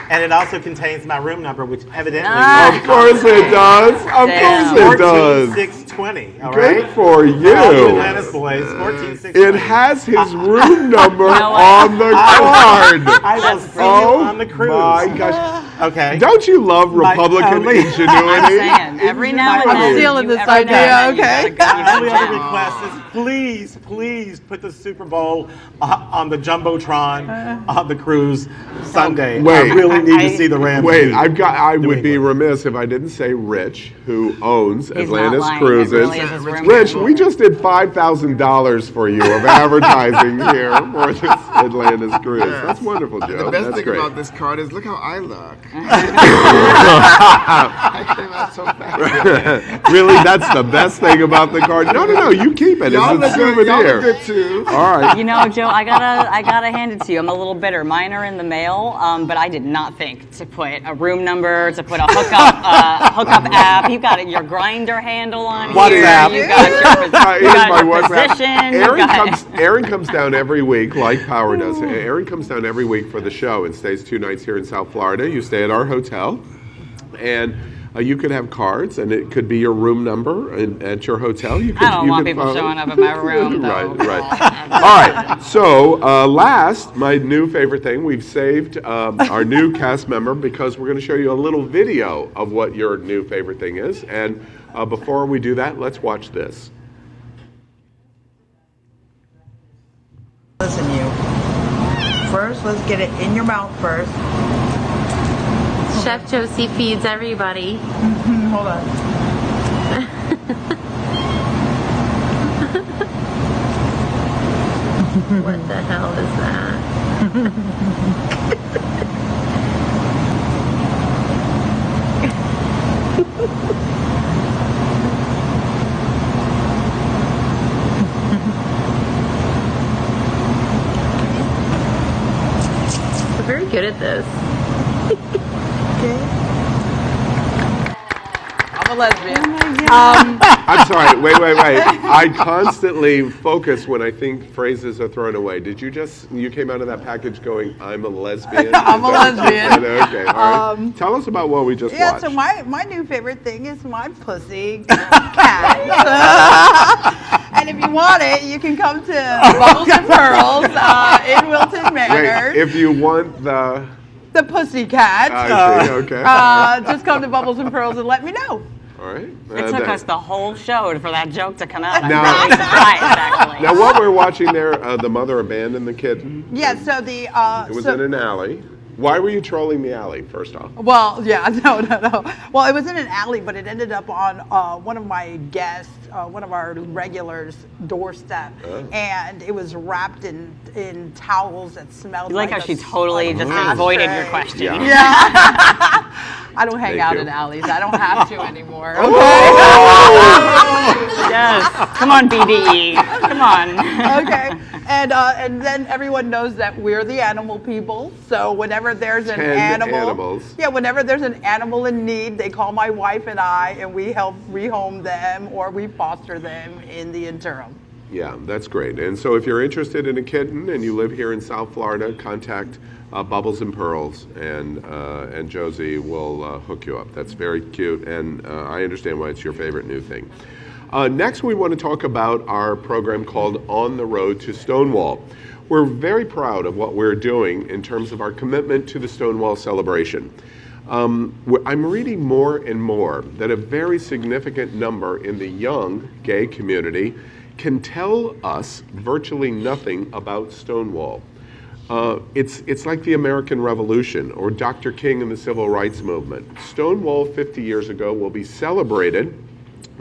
And it also contains my room number, which evidently Of course it does. Of course it does. 14620. All Good right. for For all you you. Atlantis boys, 14620. It has his room number on the card. I will see you on the cruise. My gosh. Okay. Don't you love Republican only- ingenuity? I'm saying, every now and then. I'm stealing this every now and idea, then you okay? gotta only go other down. request is please put the Super Bowl on the Jumbotron on the cruise Sunday. Wait. I really need to see the Rams. Wait, I would be England. remiss if I didn't say Rich, who owns He's Atlantis not lying. It Cruises. really is his room Rich, number. we just did $5,000 for you of advertising here for this Atlantis Cruise. That's wonderful, Joe. The best That's thing great. about this card is look how I look. I came out so fast. Really, that's the best thing about the card. No, you keep it. Y'all It's a look good. Y'all souvenir. look good too. All right. You know, Joe, I gotta hand it to you. I'm a little bitter. Mine are in the mail, but I did not think to put a room number, to put a hookup app. You got your grinder handle on here. WhatsApp. You got Here's your my WhatsApp. position. Aaron comes down every week, like Power does. Aaron comes down every week for the show and stays 2 nights here in South Florida. You stay at our hotel, and you could have cards, and it could be your room number at your hotel. You could, I don't want people showing up at my room, though. Right. All right. So last, my new favorite thing, we've saved our new cast member because we're going to show you a little video of what your new favorite thing is. And before we do that, let's watch this. Listen, you. First, let's get it in your mouth first. Chef Josie feeds everybody. Hold on. What the hell is that? We're very good at this. I'm a lesbian. I'm sorry, wait. I constantly focus when I think phrases are thrown away. Did you came out of that package going, I'm a lesbian? I'm a lesbian. Okay, all right. Tell us about what we just watched. So my new favorite thing is my pussy cat. And if you want it, you can come to Bubbles and Pearls in Wilton Manor. Wait, if you want the pussy cat, I see, okay. just come to Bubbles and Pearls and let me know. All right. It took us the whole show for that joke to come out. I'm Now- really surprised, actually. Now, what we're watching there, the mother abandoned the kitten. Yeah. So the It was in an alley. Why were you trolling the alley, first off? Well, yeah, no. Well, it was in an alley, but it ended up on one of my guests, one of our regulars' doorstep, and it was wrapped in towels that smelled You like how a she totally just ashtray. avoided your question. Yeah. I don't hang Thank out you. in alleys. I don't have to anymore. Yes. Come on, BDE. Come on. Okay. And then everyone knows that we're the animal people. So whenever there's an 10 animal, animals. yeah, whenever there's an animal in need, they call my wife and I, and we help rehome them or we foster them in the interim. Yeah, that's great. And so if you're interested in a kitten and you live here in South Florida, contact Bubbles and Pearls, and Josie will hook you up. That's very cute, and I understand why it's your favorite new thing. Next, we want to talk about our program called On the Road to Stonewall. We're very proud of what we're doing in terms of our commitment to the Stonewall celebration. I'm reading more and more that a very significant number in the young gay community can tell us virtually nothing about Stonewall. It's like the American Revolution or Dr. King and the Civil Rights Movement. Stonewall 50 years ago will be celebrated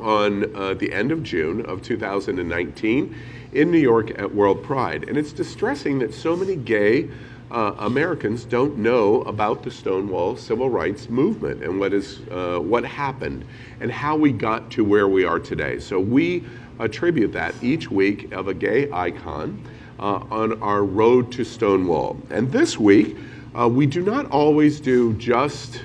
on the end of June of 2019 in New York at World Pride. And it's distressing that so many gay Americans don't know about the Stonewall Civil Rights Movement and what happened and how we got to where we are today. So we attribute that each week of a gay icon on our road to Stonewall. And this week, we do not always do just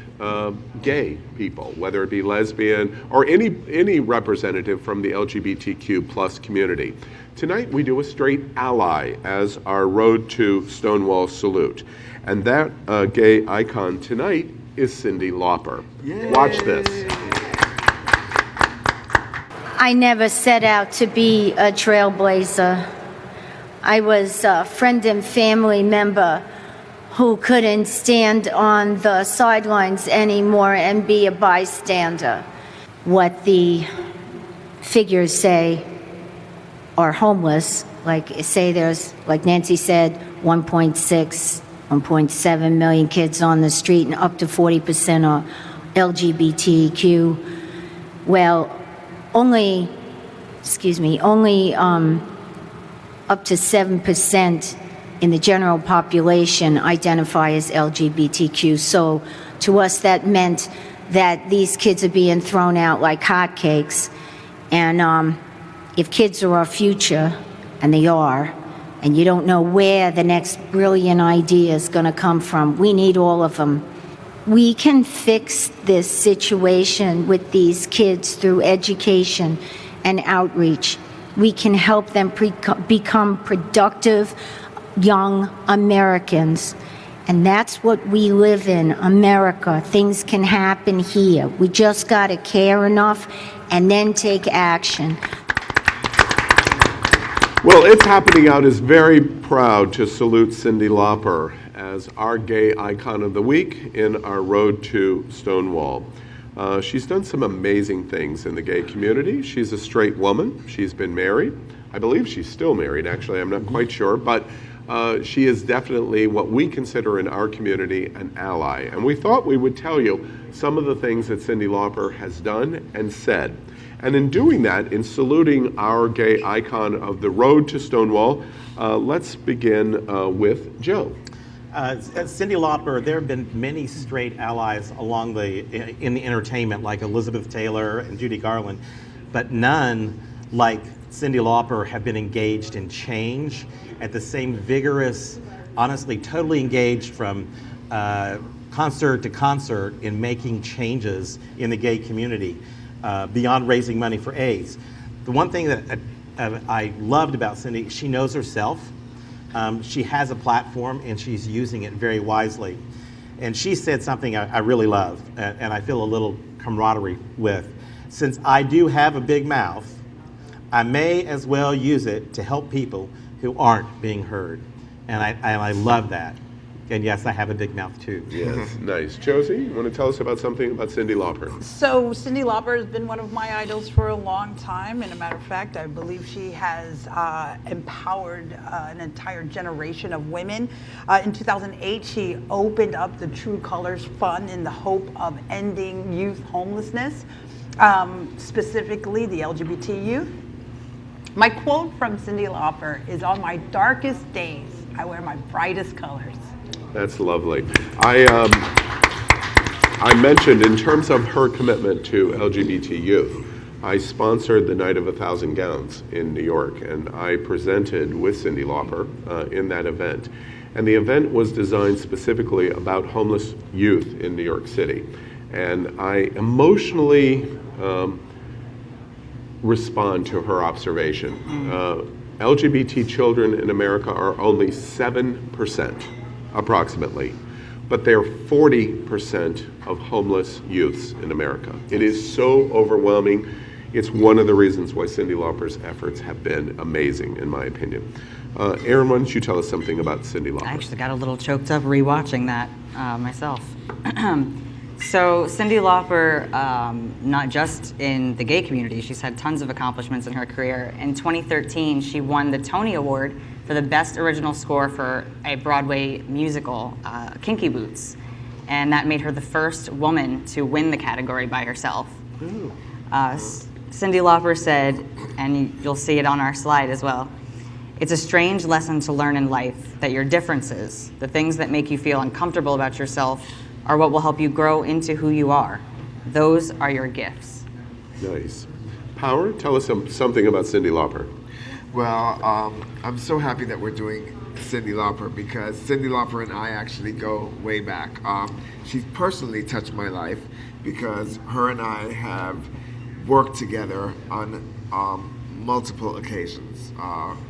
gay people, whether it be lesbian or any representative from the LGBTQ plus community. Tonight, we do a straight ally as our road to Stonewall salute. And that gay icon tonight is Cyndi Lauper. Yay. Watch this. I never set out to be a trailblazer. I was a friend and family member who couldn't stand on the sidelines anymore and be a bystander. What the figures say are homeless, like say there's, like Nancy said, 1.7 million kids on the street and up to 40% are LGBTQ. Well, only up to 7% in the general population identify as LGBTQ. So to us, that meant that these kids are being thrown out like hotcakes. And if kids are our future, and they are, and you don't know where the next brilliant idea is going to come from, we need all of them. We can fix this situation with these kids through education and outreach. We can help them become productive young Americans. And that's what we live in, America. Things can happen here. We just got to care enough and then take action. Well, It's Happening Out is very proud to salute Cyndi Lauper as our gay icon of the week in our road to Stonewall. She's done some amazing things in the gay community. She's a straight woman. She's been married. I believe she's still married, actually. I'm not quite sure. But she is definitely what we consider in our community an ally. And we thought we would tell you some of the things that Cyndi Lauper has done and said. And in doing that, in saluting our gay icon of the road to Stonewall, let's begin with Joe. Cyndi Lauper, there have been many straight allies along in the entertainment, like Elizabeth Taylor and Judy Garland, but none like Cyndi Lauper have been engaged in change at the same vigorous, honestly, totally engaged from concert to concert in making changes in the gay community beyond raising money for AIDS. The one thing that I loved about Cyndi, she knows herself. She has a platform and she's using it very wisely. And she said something I really love and I feel a little camaraderie with. Since I do have a big mouth, I may as well use it to help people who aren't being heard. And I love that. And yes, I have a big mouth too. Yes, nice. Josie, you want to tell us about something about Cyndi Lauper? So Cyndi Lauper has been one of my idols for a long time, and a matter of fact, I believe she has empowered an entire generation of women. In 2008, she opened up the True Colors Fund in the hope of ending youth homelessness, specifically the LGBT youth. My quote from Cyndi Lauper is, "On my darkest days, I wear my brightest colors." That's lovely. I mentioned in terms of her commitment to LGBT youth, I sponsored the Night of 1,000 Gowns in New York, and I presented with Cyndi Lauper in that event. And the event was designed specifically about homeless youth in New York City. And I emotionally respond to her observation. LGBT children in America are only 7%, approximately, but they're 40% of homeless youths in America. It is so overwhelming. It's one of the reasons why Cyndi Lauper's efforts have been amazing, in my opinion. Aaron, why don't you tell us something about Cyndi Lauper? I actually got a little choked up rewatching that myself. So Cyndi Lauper, not just in the gay community, she's had tons of accomplishments in her career. In 2013, she won the Tony Award for the Best Original Score for a Broadway musical, Kinky Boots. And that made her the first woman to win the category by herself. Cyndi Lauper said, and you'll see it on our slide as well, "It's a strange lesson to learn in life that your differences, the things that make you feel uncomfortable about yourself, are what will help you grow into who you are. Those are your gifts." Nice. Power, tell us something about Cyndi Lauper. Well, I'm so happy that we're doing Cyndi Lauper because Cyndi Lauper and I actually go way back. She's personally touched my life because her and I have worked together on multiple occasions.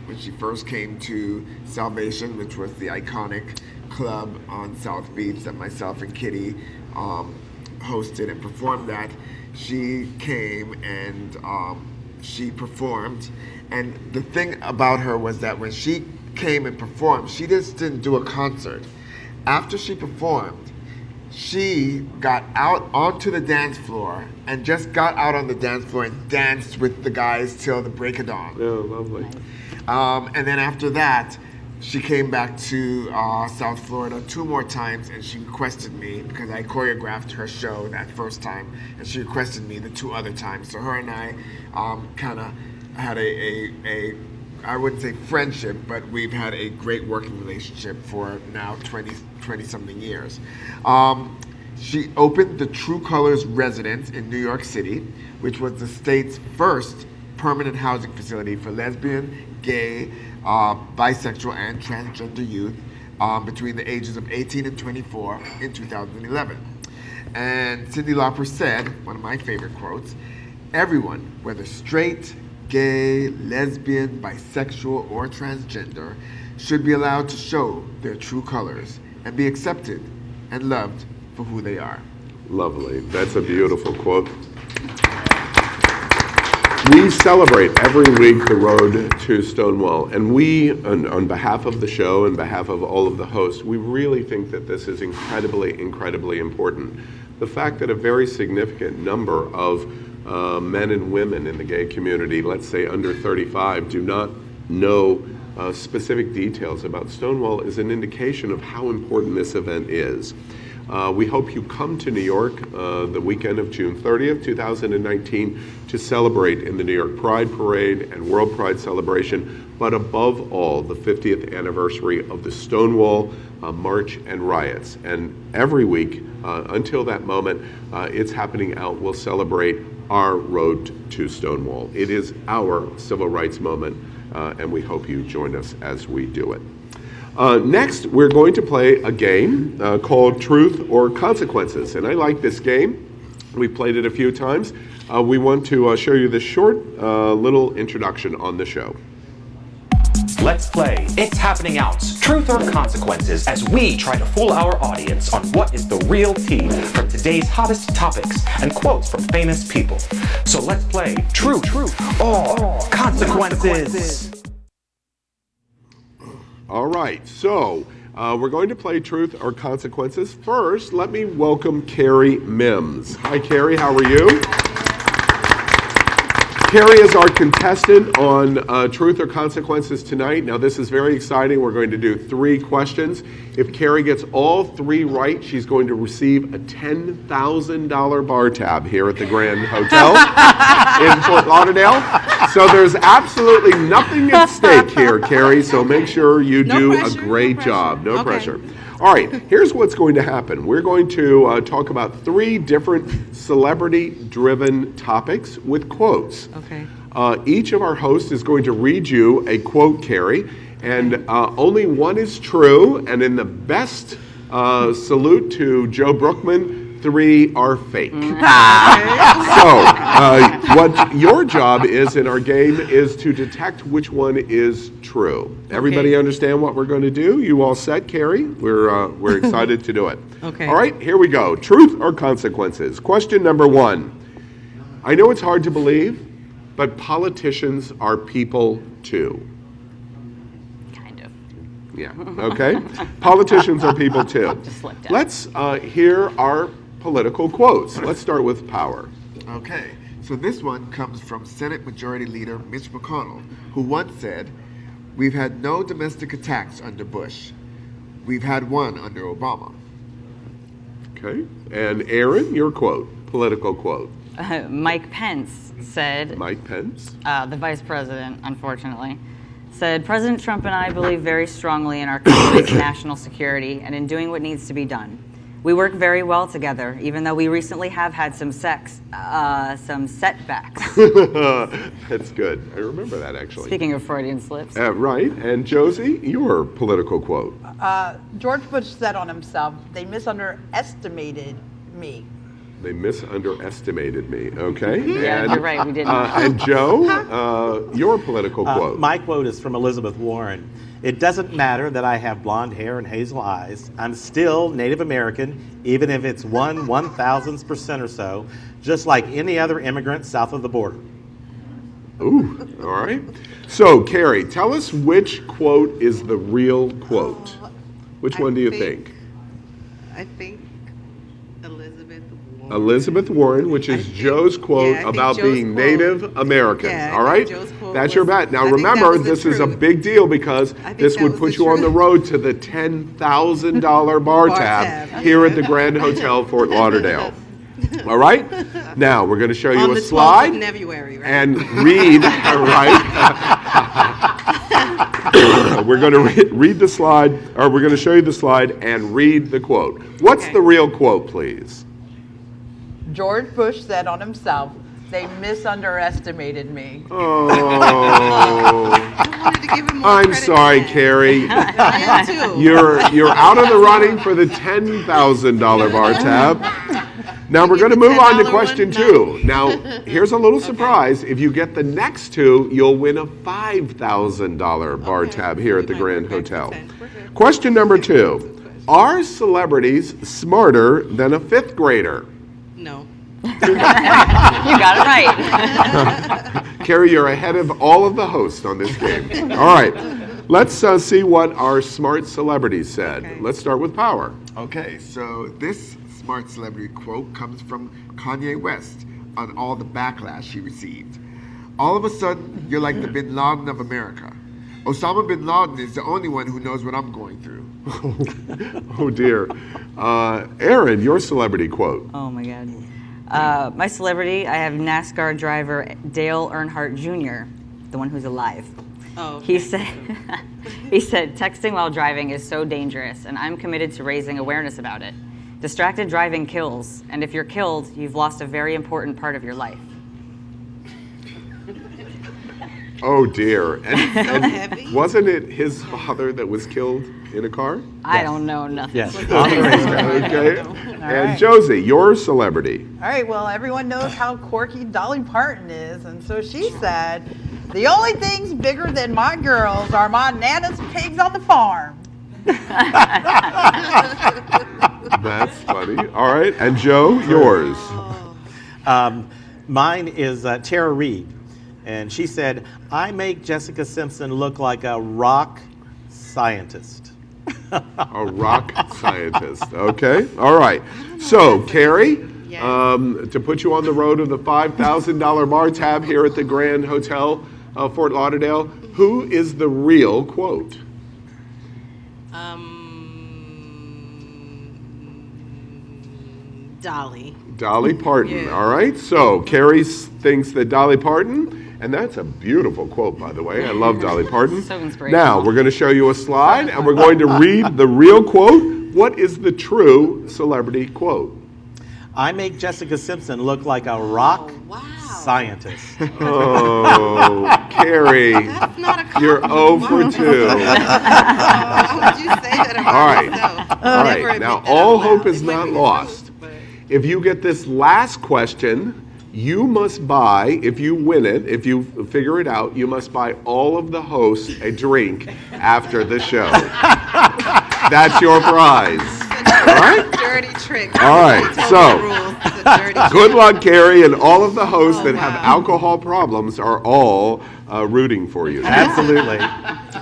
When she first came to Salvation, which was the iconic club on South Beach that myself and Kitty hosted and performed at, she came and she performed. And the thing about her was that when she came and performed, she just didn't do a concert. After she performed, she got out onto the dance floor and just got out on the dance floor and danced with the guys till the break of dawn. Oh, lovely. And then after that, she came back to South Florida 2 more times, and she requested me, because I choreographed her show that first time, and she requested me the 2 other times. So her and I kind of had a I wouldn't say friendship, but we've had a great working relationship for now 20-something years. She opened the True Colors Residence in New York City, which was the state's first permanent housing facility for lesbian, gay, bisexual, and transgender youth between the ages of 18 and 24 in 2011. And Cyndi Lauper said, one of my favorite quotes, "Everyone, whether straight, gay, lesbian, bisexual, or transgender, should be allowed to show their true colors and be accepted and loved for who they are." Lovely. That's a beautiful quote. We celebrate every week the road to Stonewall, and we, on behalf of the show and behalf of all of the hosts, we really think that this is incredibly, incredibly important. The fact that a very significant number of men and women in the gay community, let's say under 35, do not know specific details about Stonewall is an indication of how important this event is. We hope you come to New York the weekend of June 30th, 2019 to celebrate in the New York Pride Parade and World Pride celebration, but above all, the 50th anniversary of the Stonewall March and riots. And every week until that moment, it's happening out. We'll celebrate our road to Stonewall. It is our civil rights moment, and we hope you join us as we do it. Next, we're going to play a game called Truth or Consequences, and I like this game. We've played it a few times. We want to show you this short little introduction on the show. Let's play It's Happening Out's Truth or Consequences as we try to fool our audience on what is the real tea from today's hottest topics and quotes from famous people. So let's play Truth or Consequences. All right, so We're going to play Truth or Consequences. First, let me welcome Carrie Mims. Hi, Carrie. How are you? Carrie is our contestant on Truth or Consequences tonight. Now, this is very exciting. We're going to do 3 questions. If Carrie gets all 3 right, she's going to receive a $10,000 bar tab here at the Grand Hotel in Fort Lauderdale. So there's absolutely nothing at stake here, Carrie, so make sure you do a great job. No pressure. All right, here's what's going to happen. We're going to talk about 3 different celebrity-driven topics with quotes. Okay. Each of our hosts is going to read you a quote, Carrie, and only one is true, and in the best salute to Joe Brookman, 3 are fake. So, what your job is in our game is to detect which one is true. Everybody understand what we're going to do? You all set, Carrie? We're excited to do it. Okay. All right, here we go. Truth or consequences? Question number 1. I know it's hard to believe, but politicians are people too. Yeah, okay. Politicians are people too. Let's hear our political quotes. Let's start with Power. Okay, so this one comes from Senate Majority Leader Mitch McConnell, who once said, "We've had no domestic attacks under Bush. We've had one under Obama." Okay, and Aaron, your quote, political quote. Mike Pence said, Mike Pence? The vice president, unfortunately, said, "President Trump and I believe very strongly in our country's national security and in doing what needs to be done. We work very well together, even though we recently have had some setbacks." That's good. I remember that, actually. Speaking of Freudian slips. Right, and Josie, your political quote. George Bush said on himself, "They misunderestimated me." They misunderestimated me, okay? Yeah, and, you're right, we didn't. And Joe, your political quote. My quote is from Elizabeth Warren. "It doesn't matter that I have blonde hair and hazel eyes. I'm still Native American, even if it's 1/1000% or so, just like any other immigrant south of the border." Ooh, all right. So, Carrie, tell us which quote is the real quote. Which one do you think? I think Elizabeth Warren, which is Joe's quote about being Native Americans. All right? That's your bet. Now remember, this is a big deal because this would put you on the road to the $10,000 bar tab here at the Grand Hotel, Fort Lauderdale. All right? Now we're going to show you a slide and read, right? We're going to read the slide, or we're going to show you the slide and read the quote. What's the real quote, please? George Bush said on himself, "They misunderestimated me." Oh, I'm sorry, Carrie. I am too. You're out of the running for the $10,000 bar tab. Now we're going to move on to question 2. Now, here's a little surprise. If you get the next 2, you'll win a $5,000 bar tab here at the Grand Hotel. Question number 2. Are celebrities smarter than a 5th grader? No. You got it right. Carrie, you're ahead of all of the hosts on this game. All right, let's see what our smart celebrities said. Okay. Let's start with Power. Okay, so this smart celebrity quote comes from Kanye West on all the backlash he received. "All of a sudden, you're like the Bin Laden of America. Osama Bin Laden is the only one who knows what I'm going through." Oh dear. Aaron, your celebrity quote. Oh my God. My celebrity, I have NASCAR driver Dale Earnhardt Jr., the one who's alive. Oh. He said, "Texting while driving is so dangerous, and I'm committed to raising awareness about it. Distracted driving kills, and if you're killed, you've lost a very important part of your life." Oh dear. And wasn't it his father that was killed in a car? I don't know nothing. Yes. Okay. And right. Josie, your celebrity. All right, well, everyone knows how quirky Dolly Parton is, and so she said, "The only things bigger than my girls are my Nana's pigs on the farm." That's funny. All right, and Joe, yours. Mine is Tara Reid, and she said, "I make Jessica Simpson look like a rock scientist." A rock scientist. Okay. All right. So, Carrie, to put you on the road of the $5,000 bar tab here at the Grand Hotel, Fort Lauderdale, who is the real quote? Dolly. Dolly Parton. Yeah. All right. So, Carrie thinks that Dolly Parton, and that's a beautiful quote, by the way. I love Dolly Parton. So inspirational. Now, we're going to show you a slide, and we're going to read the real quote. What is the true celebrity quote? I make Jessica Simpson look like a rock scientist. Oh, Carrie, That's not a compliment. you're 0 for 2. How would you say that about All right. yourself? All Never right. admit Now, that all out loud. hope is not lost. If you get this last question, you must buy, if you win it, if you figure it out, you must buy all of the hosts a drink after the show. That's your prize. All right? Dirty trick. All right, They told so, me the rules. It's a dirty trick. Good luck, Carrie, and all of the hosts that have alcohol problems are all rooting for you. Absolutely.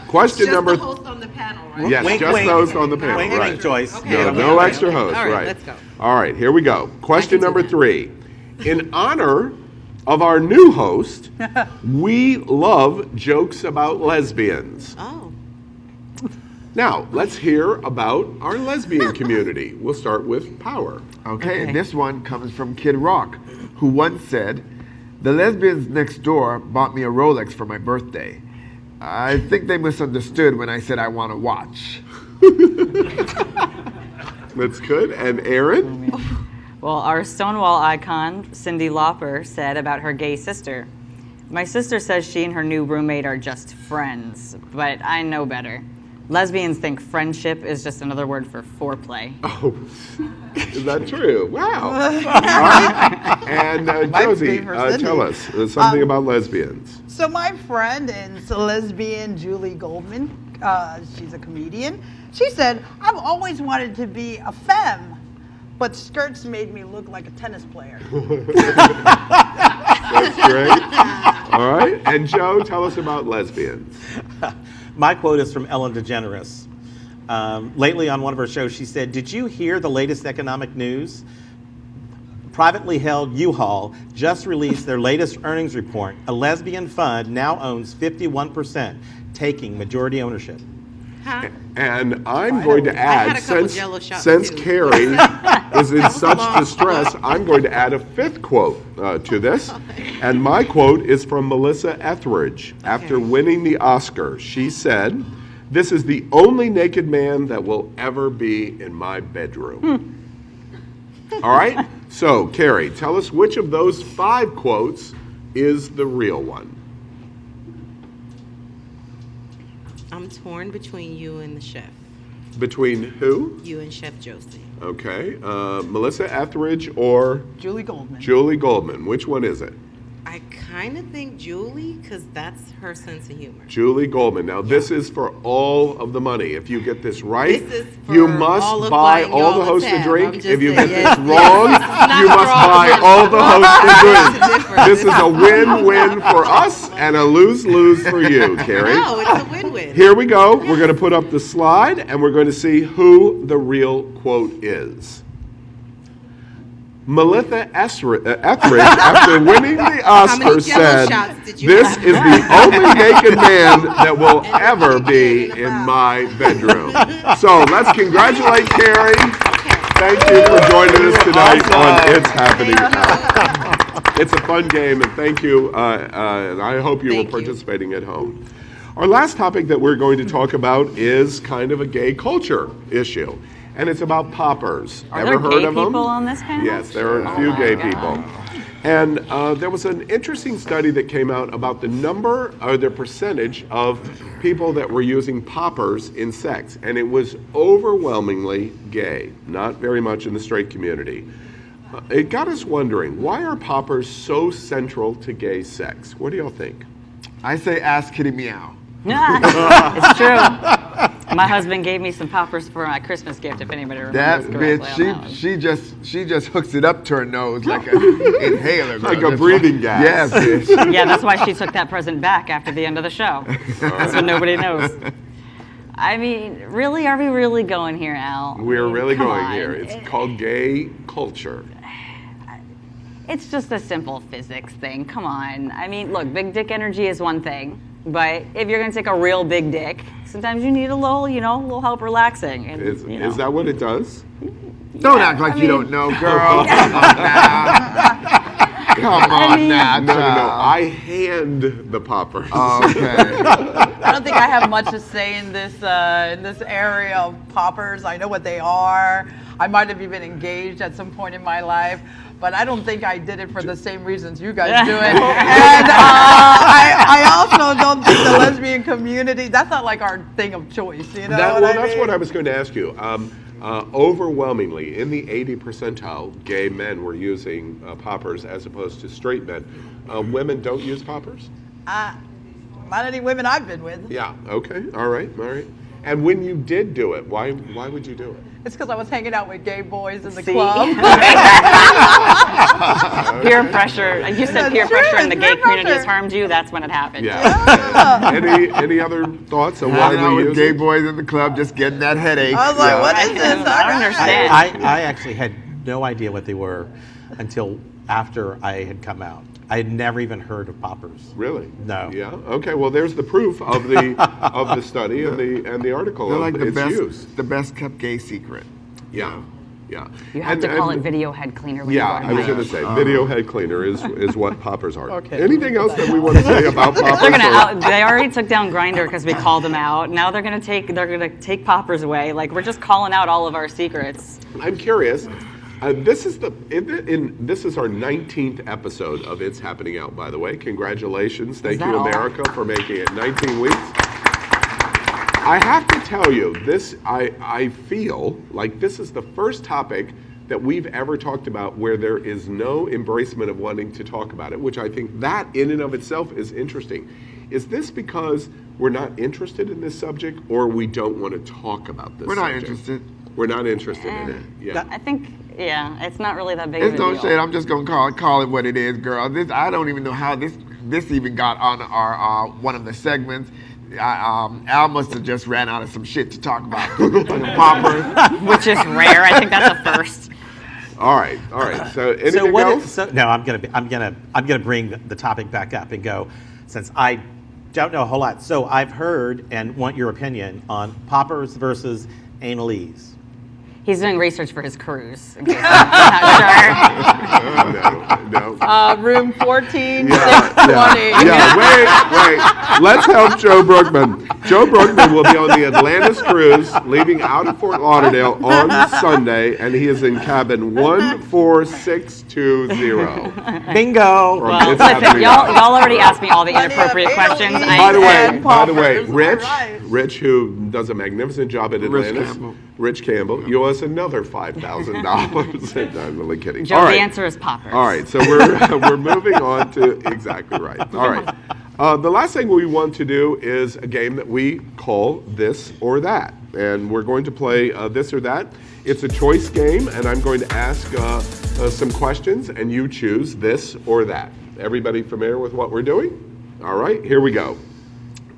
Question Just number the host on the panel, right? Yes, Wink, just wink. those on the panel. Wink, right. wink, Joyce. Okay. No, no extra hosts. All right, Right. let's go. All right, here we go. Question number 3. In honor of our new host, we love jokes about lesbians. Oh. Now, let's hear about our lesbian community. We'll start with Power. Okay, and this one comes from Kid Rock, who once said, "The lesbians next door bought me a Rolex for my birthday. I think they misunderstood when I said I want a watch." That's good. And Aaron? Well, our Stonewall icon, Cyndi Lauper, said about her gay sister, "My sister says she and her new roommate are just friends, but I know better. Lesbians think friendship is just another word for foreplay." Oh, is that true? Wow. All right. And Josie, tell us something about lesbians. So my friend is lesbian Julie Goldman. She's a comedian. She said, "I've always wanted to be a femme, but skirts made me look like a tennis player." That's great. All right. And Joe, tell us about lesbians. My quote is from Ellen DeGeneres. Lately on one of her shows, she said, "Did you hear the latest economic news? Privately held U-Haul just released their latest earnings report. A lesbian fund now owns 51%, taking majority ownership." Huh? And I'm going to had add, a couple Jell-O shots, since too. Carrie is in was a such long distress, I'm going to add a 5th quote to this. And my quote is from Melissa Etheridge. After winning the Oscar, she said, "This is the only naked man that will ever be in my bedroom." All right? So, Carrie, tell us which of those 5 quotes is the real one. I'm torn between you and the chef. Between who? You and Chef Josie. Okay. Melissa Etheridge or Julie Goldman. Julie Goldman. Which one is it? I kind of think Julie, because that's her sense of humor. Julie Goldman. Now, this is for all of the money. If you get this right, This is for you all must of buy buying all y'all the a hosts a tab. drink. I'm just If you saying, get yes, this wrong, yes, this is not you for must all the buy money. all the hosts a drink. difference. This is a win-win for us and a lose-lose for you, Carrie. No, it's a win-win. Here we go. We're going to put up the slide, and we're going to see who the real quote is. Melissa Etheridge, after winning the Oscar, said, "This is the only naked man that will ever be in my bedroom." So let's congratulate Carrie. Thank you for joining us tonight on It's Happening Now. It's a fun game, and thank you, and I hope you were participating at home. Our last topic that we're going to talk about is kind of a gay culture issue. And it's about poppers. Are Ever there heard gay of them? people on this panel? Yes, there are a few gay people. And there was an interesting study that came out about the number or the percentage of people that were using poppers in sex. And it was overwhelmingly gay, not very much in the straight community. It got us wondering, why are poppers so central to gay sex? What do y'all think? I say ask Kitty Meow. It's true. My husband gave me some poppers for my Christmas gift, if anybody That remembers correctly. bitch, she just hooks it up to her nose like an inhaler. Girl. Like a breathing gas. Yes, bitch. Yeah, that's why she took that present back after the end of the show. That's what nobody knows. I mean, really, are we really going here, Al? We're really come going on. here. It's called gay culture. It's just a simple physics thing. Come on. I mean, look, big dick energy is one thing, but if you're gonna take a real big dick, sometimes you need a little, a little help relaxing. And, Is that what it does? Don't act like you don't know, girl. Come on now. No. I hand the poppers. Okay. I don't think I have much to say in this area of poppers. I know what they are. I might have even engaged at some point in my life, but I don't think I did it for the same reasons you guys do it. And I also don't think the lesbian community, that's not like our thing of choice, That's what I was going to ask you. Overwhelmingly, in the 80 percentile, gay men were using poppers as opposed to straight men. Women don't use poppers? Not any women I've been with. Yeah, okay, all right. And when you did do it, why would you do it? It's because I was hanging out with gay boys in the See? club. Peer pressure. You said peer pressure in the gay community has harmed you. That's when it happened. Yeah. Any other thoughts on why Hanging out we with use gay it? boys in the club, just getting that headache. I was like, what is this? I don't understand. I actually had no idea what they were until after I had come out. I had never even heard of poppers. Really? No. Yeah. Okay. Well, there's the proof of the study and the article. They're like its use. the best kept gay secret. Yeah. You have to call it video head cleaner. When Yeah, you I was going to say video head cleaner is what poppers are. Okay. Anything else that we want to say about poppers? They already took down Grindr because we called them out. Now they're gonna take poppers away. Like, we're just calling out all of our secrets. I'm curious. This is our 19th episode of It's Happening Out, by the way. Congratulations. Thank you, America, for making it 19 weeks. I have to tell you, I feel like this is the first topic that we've ever talked about where there is no embracement of wanting to talk about it, which I think that in and of itself is interesting. Is this because we're not interested in this subject, or we don't want to talk about this We're not subject? interested. We're not interested in it. Yeah. I think, it's not really that big of It's a no deal. shade. I'm just gonna call it what it is, girl. I don't even know how this even got on our one of the segments. Al must have just ran out of some shit to talk about. Poppers, which is rare. I think that's a first. All right. So anything else? I'm gonna bring the topic back up and go, since I don't know a whole lot. So I've heard and want your opinion on poppers versus anal-ese. He's doing research for his cruise. In case I'm not sure. No. Room 14, 620. Yeah, wait. Let's help Joe Brookman. Joe Brookman will be on the Atlantis Cruise, leaving out of Fort Lauderdale on Sunday, and he is in cabin 14620. Bingo. Well, listen, y'all already asked me all the inappropriate questions. By the way, Rich, who does a magnificent job at Atlantis, Rich Campbell, you owe us another $5,000. I'm really kidding. Joe, the answer is poppers. All right, so we're moving on to exactly right. All right. The last thing we want to do is a game that we call This or That. And we're going to play This or That. It's a choice game, and I'm going to ask some questions, and you choose this or that. Everybody familiar with what we're doing? All right, here we go.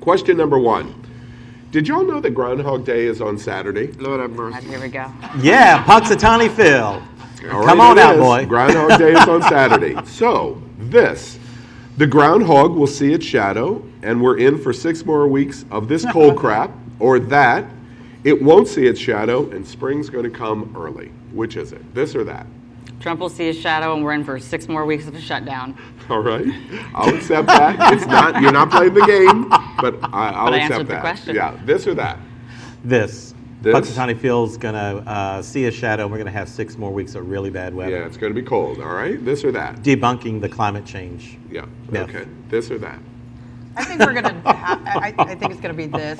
Question number 1. Did y'all know that Groundhog Day is on Saturday? Lord have mercy. Here we go. Yeah, Punxsutawney Phil. All right, Come on it out, is. boy. Groundhog Day is on Saturday. So, the groundhog will see its shadow, and we're in for 6 more weeks of this cold crap, or that, it won't see its shadow, and spring's going to come early. Which is it? This or that? Trump will see his shadow, and we're in for 6 more weeks of a shutdown. All right, I'll accept that. You're not playing the game, but I'll I accept answered that. the question. Yeah, this or that? This. Punxsutawney Phil's gonna see a shadow, and we're gonna have 6 more weeks of really bad weather. Yeah, it's going to be cold. All right, this or that? Debunking the climate change. Yeah. myth. Okay. This or that? I think we're gonna. I think it's gonna be this.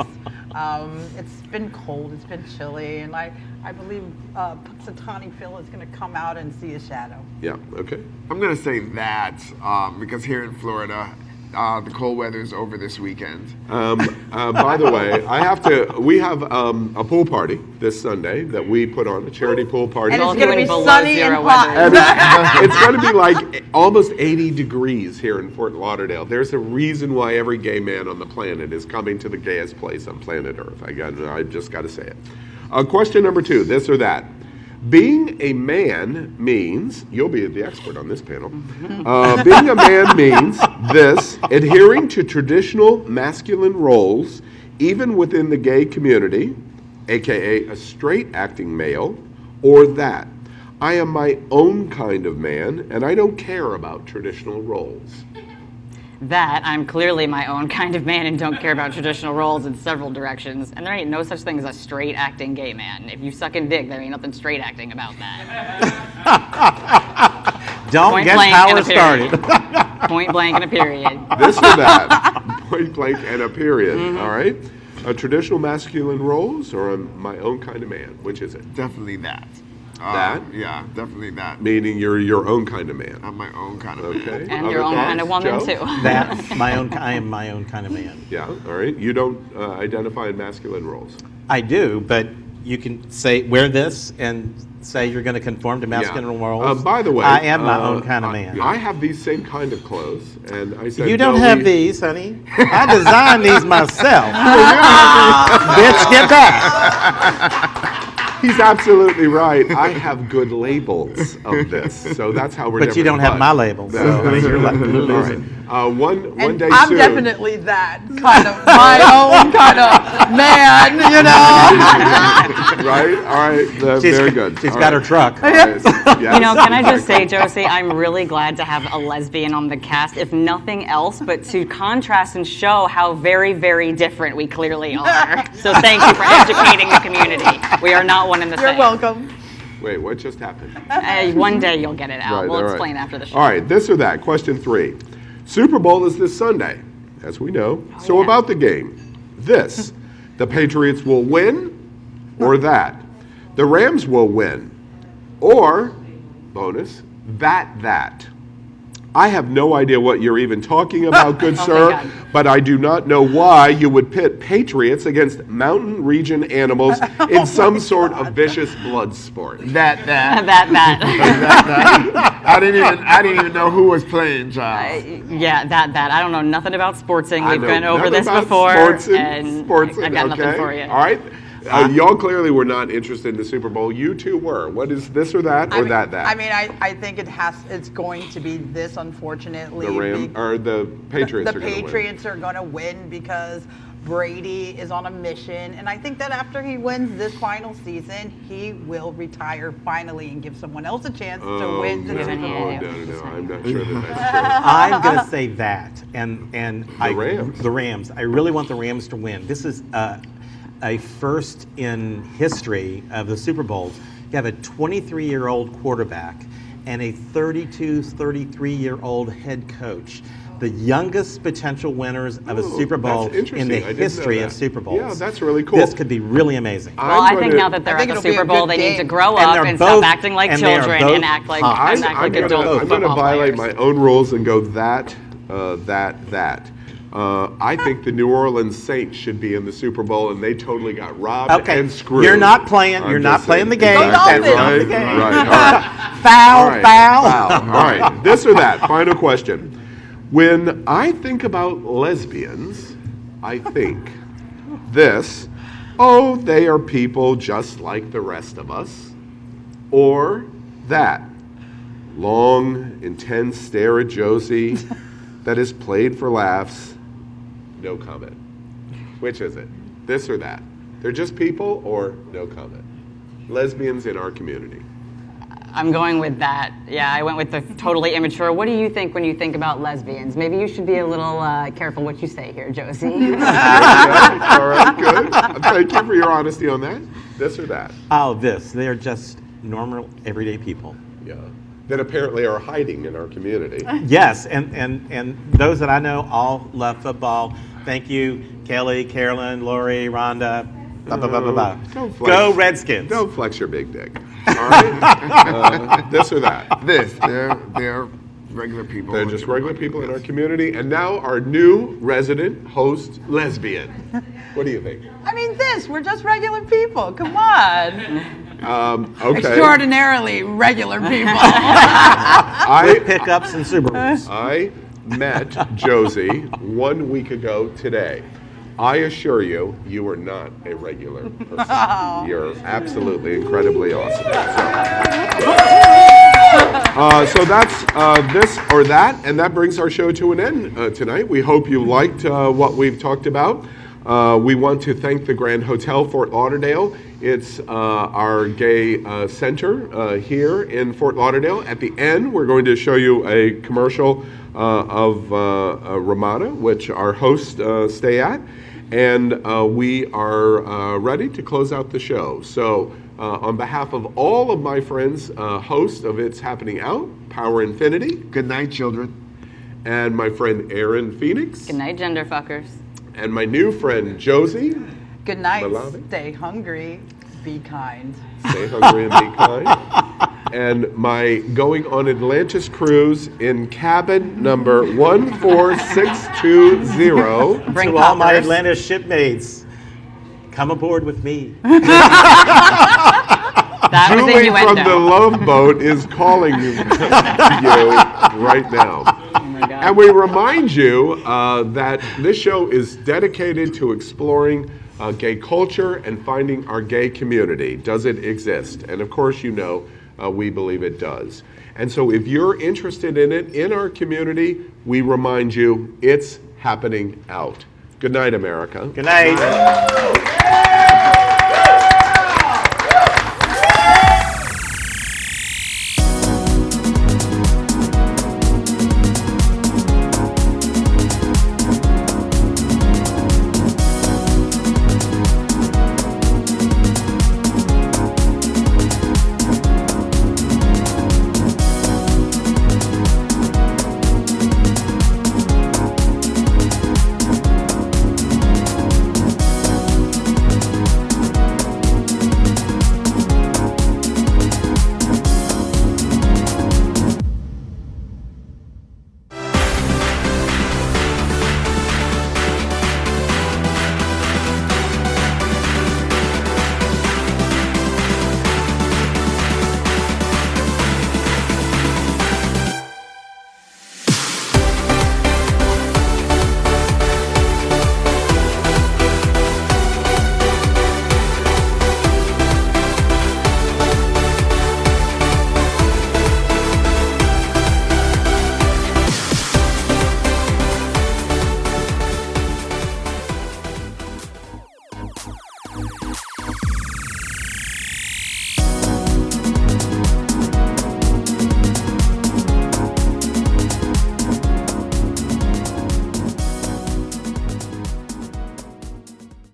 It's been cold. It's been chilly, and I believe Punxsutawney Phil is gonna come out and see a shadow. Yeah. Okay. I'm gonna say that because here in Florida, the cold weather is over this weekend. By the way, we have a pool party this Sunday that we put on, a charity pool party. And it's going to be sunny and hot. And it's going to be like almost 80 degrees here in Fort Lauderdale. There's a reason why every gay man on the planet is coming to the gayest place on planet Earth. I just got to say it. Question number 2, this or that. Being a man means, you'll be the expert on this panel, being a man means this: adhering to traditional masculine roles, even within the gay community, aka a straight acting male, or that. I am my own kind of man, and I don't care about traditional roles. That I'm clearly my own kind of man and don't care about traditional roles in several directions. And there ain't no such thing as a straight acting gay man. If you suck in dick, there ain't nothing straight acting about that. Don't Point get blank power and a period. started. Point blank and a period. This or that. Point blank and a period. All right? Traditional masculine roles, or I'm my own kind of man? Which is it? Definitely that. That? Yeah, definitely that. Meaning you're your own kind of man. I'm my own kind of Okay. man. And your own kind of woman, Joe? too. I am my own kind of man. Yeah, all right. You don't identify in masculine roles. I do, but you can say, wear this and say you're going to conform to masculine roles. By the way, I am my own kind of man. I have these same kind of clothes, and I said, You don't no, have these, honey. I designed these myself. Bitch, get back. He's absolutely right. I have good labels of this, so that's how we're. But you don't have my labels, so I mean, you're like all right. One day I'm soon. definitely that kind of my own kind of man, you know. Right? All right. Very good. She's All got right. her truck. All right. Yes. You know, can I just say, Josie, I'm really glad to have a lesbian on the cast, if nothing else, but to contrast and show how very, very different we clearly are. So thank you for educating the community. We are not one and the same. You're welcome. Wait, what just happened? One day you'll get it out. Right, We'll all right. explain after the show. All right, this or that. Question 3. Super Bowl is this Sunday, as we know. So about the game. This, the Patriots will win, or that. The Rams will win, or, bonus, that. I have no idea what you're even talking about, good sir, but I do not know why you would pit Patriots against mountain region animals in some sort of vicious blood sport. That. I didn't even know who was playing, Charles. Yeah, that. I don't know nothing about sportsing. I We've know been over nothing this about before, sportsing, and I got nothing for you. All right. Y'all clearly were not interested in the Super Bowl. You two were. What is this or that, or that? I mean, I think it's going to be this, unfortunately. The Patriots The are going to win. Patriots are going to win because Brady is on a mission, and I think that after he wins this final season, he will retire finally and give someone else a chance to win the Super Bowl. No, I'm not sure that's true. I'm going to say that, and Rams. The Rams. I really want the Rams to win. This is a first in history of the Super Bowls. You have a 23-year-old quarterback and a 33-year-old head coach. The youngest potential winners of a Super Bowl in the history of Super Bowls. Yeah, that's really cool. This could be really amazing. Well, I think now that they're at the Super Bowl, they need to grow up and stop acting like children and act like adults. I'm going to violate my own rules and go that. I think the New Orleans Saints should be in the Super Bowl, and they totally got robbed and screwed. You're not playing. You're not playing the game. Exactly. That's right. Right. All right. Foul. All right. This or that. Final question. When I think about lesbians, I think this: oh, they are people just like the rest of us, or that long, intense stare at Josie that is played for laughs. No comment. Which is it? This or that? They're just people, or no comment? Lesbians in our community. I'm going with that. Yeah, I went with the totally immature. What do you think when you think about lesbians? Maybe you should be a little careful what you say here, Josie. All right, good. Thank you for your honesty on that. This or that? Oh, this. They're just normal, everyday people. Yeah. That apparently are hiding in our community. Yes, and those that I know all love football. Thank you, Kelly, Carolyn, Lori, Rhonda. Go Redskins. Don't flex your big dick. All right. This or that? They're regular people. They're just regular people in our community. And now our new resident host, lesbian. What do you think? I mean, we're just regular people. Come on. Okay. Extraordinarily regular people. With pickups and Subarus. I met Josie 1 week ago today. I assure you, you are not a regular person. Oh. You're absolutely incredibly awesome. So that's this or that, and that brings our show to an end tonight. We hope you liked what we've talked about. We want to thank the Grand Hotel Fort Lauderdale. It's our gay center here in Fort Lauderdale. At the end, we're going to show you a commercial of Ramada, which our hosts stay at. And we are ready to close out the show. So on behalf of all of my friends, hosts of It's Happening Out, Power Infiniti. Good night, children. And my friend Aaron Phoenix. Good night, gender fuckers. And my new friend Josie. Good night. Malave. Stay hungry. Be kind. Stay hungry and be kind. And my going on Atlantis Cruise in cabin number 14620. To all my Atlantis shipmates, come aboard with me. That was Julie innuendo. from the Love Boat is calling you right now. And we remind you that this show is dedicated to exploring gay culture and finding our gay community. Does it exist? And of course, you know, we believe it does. And so if you're interested in it in our community, we remind you it's happening out. Good night, America. Good night.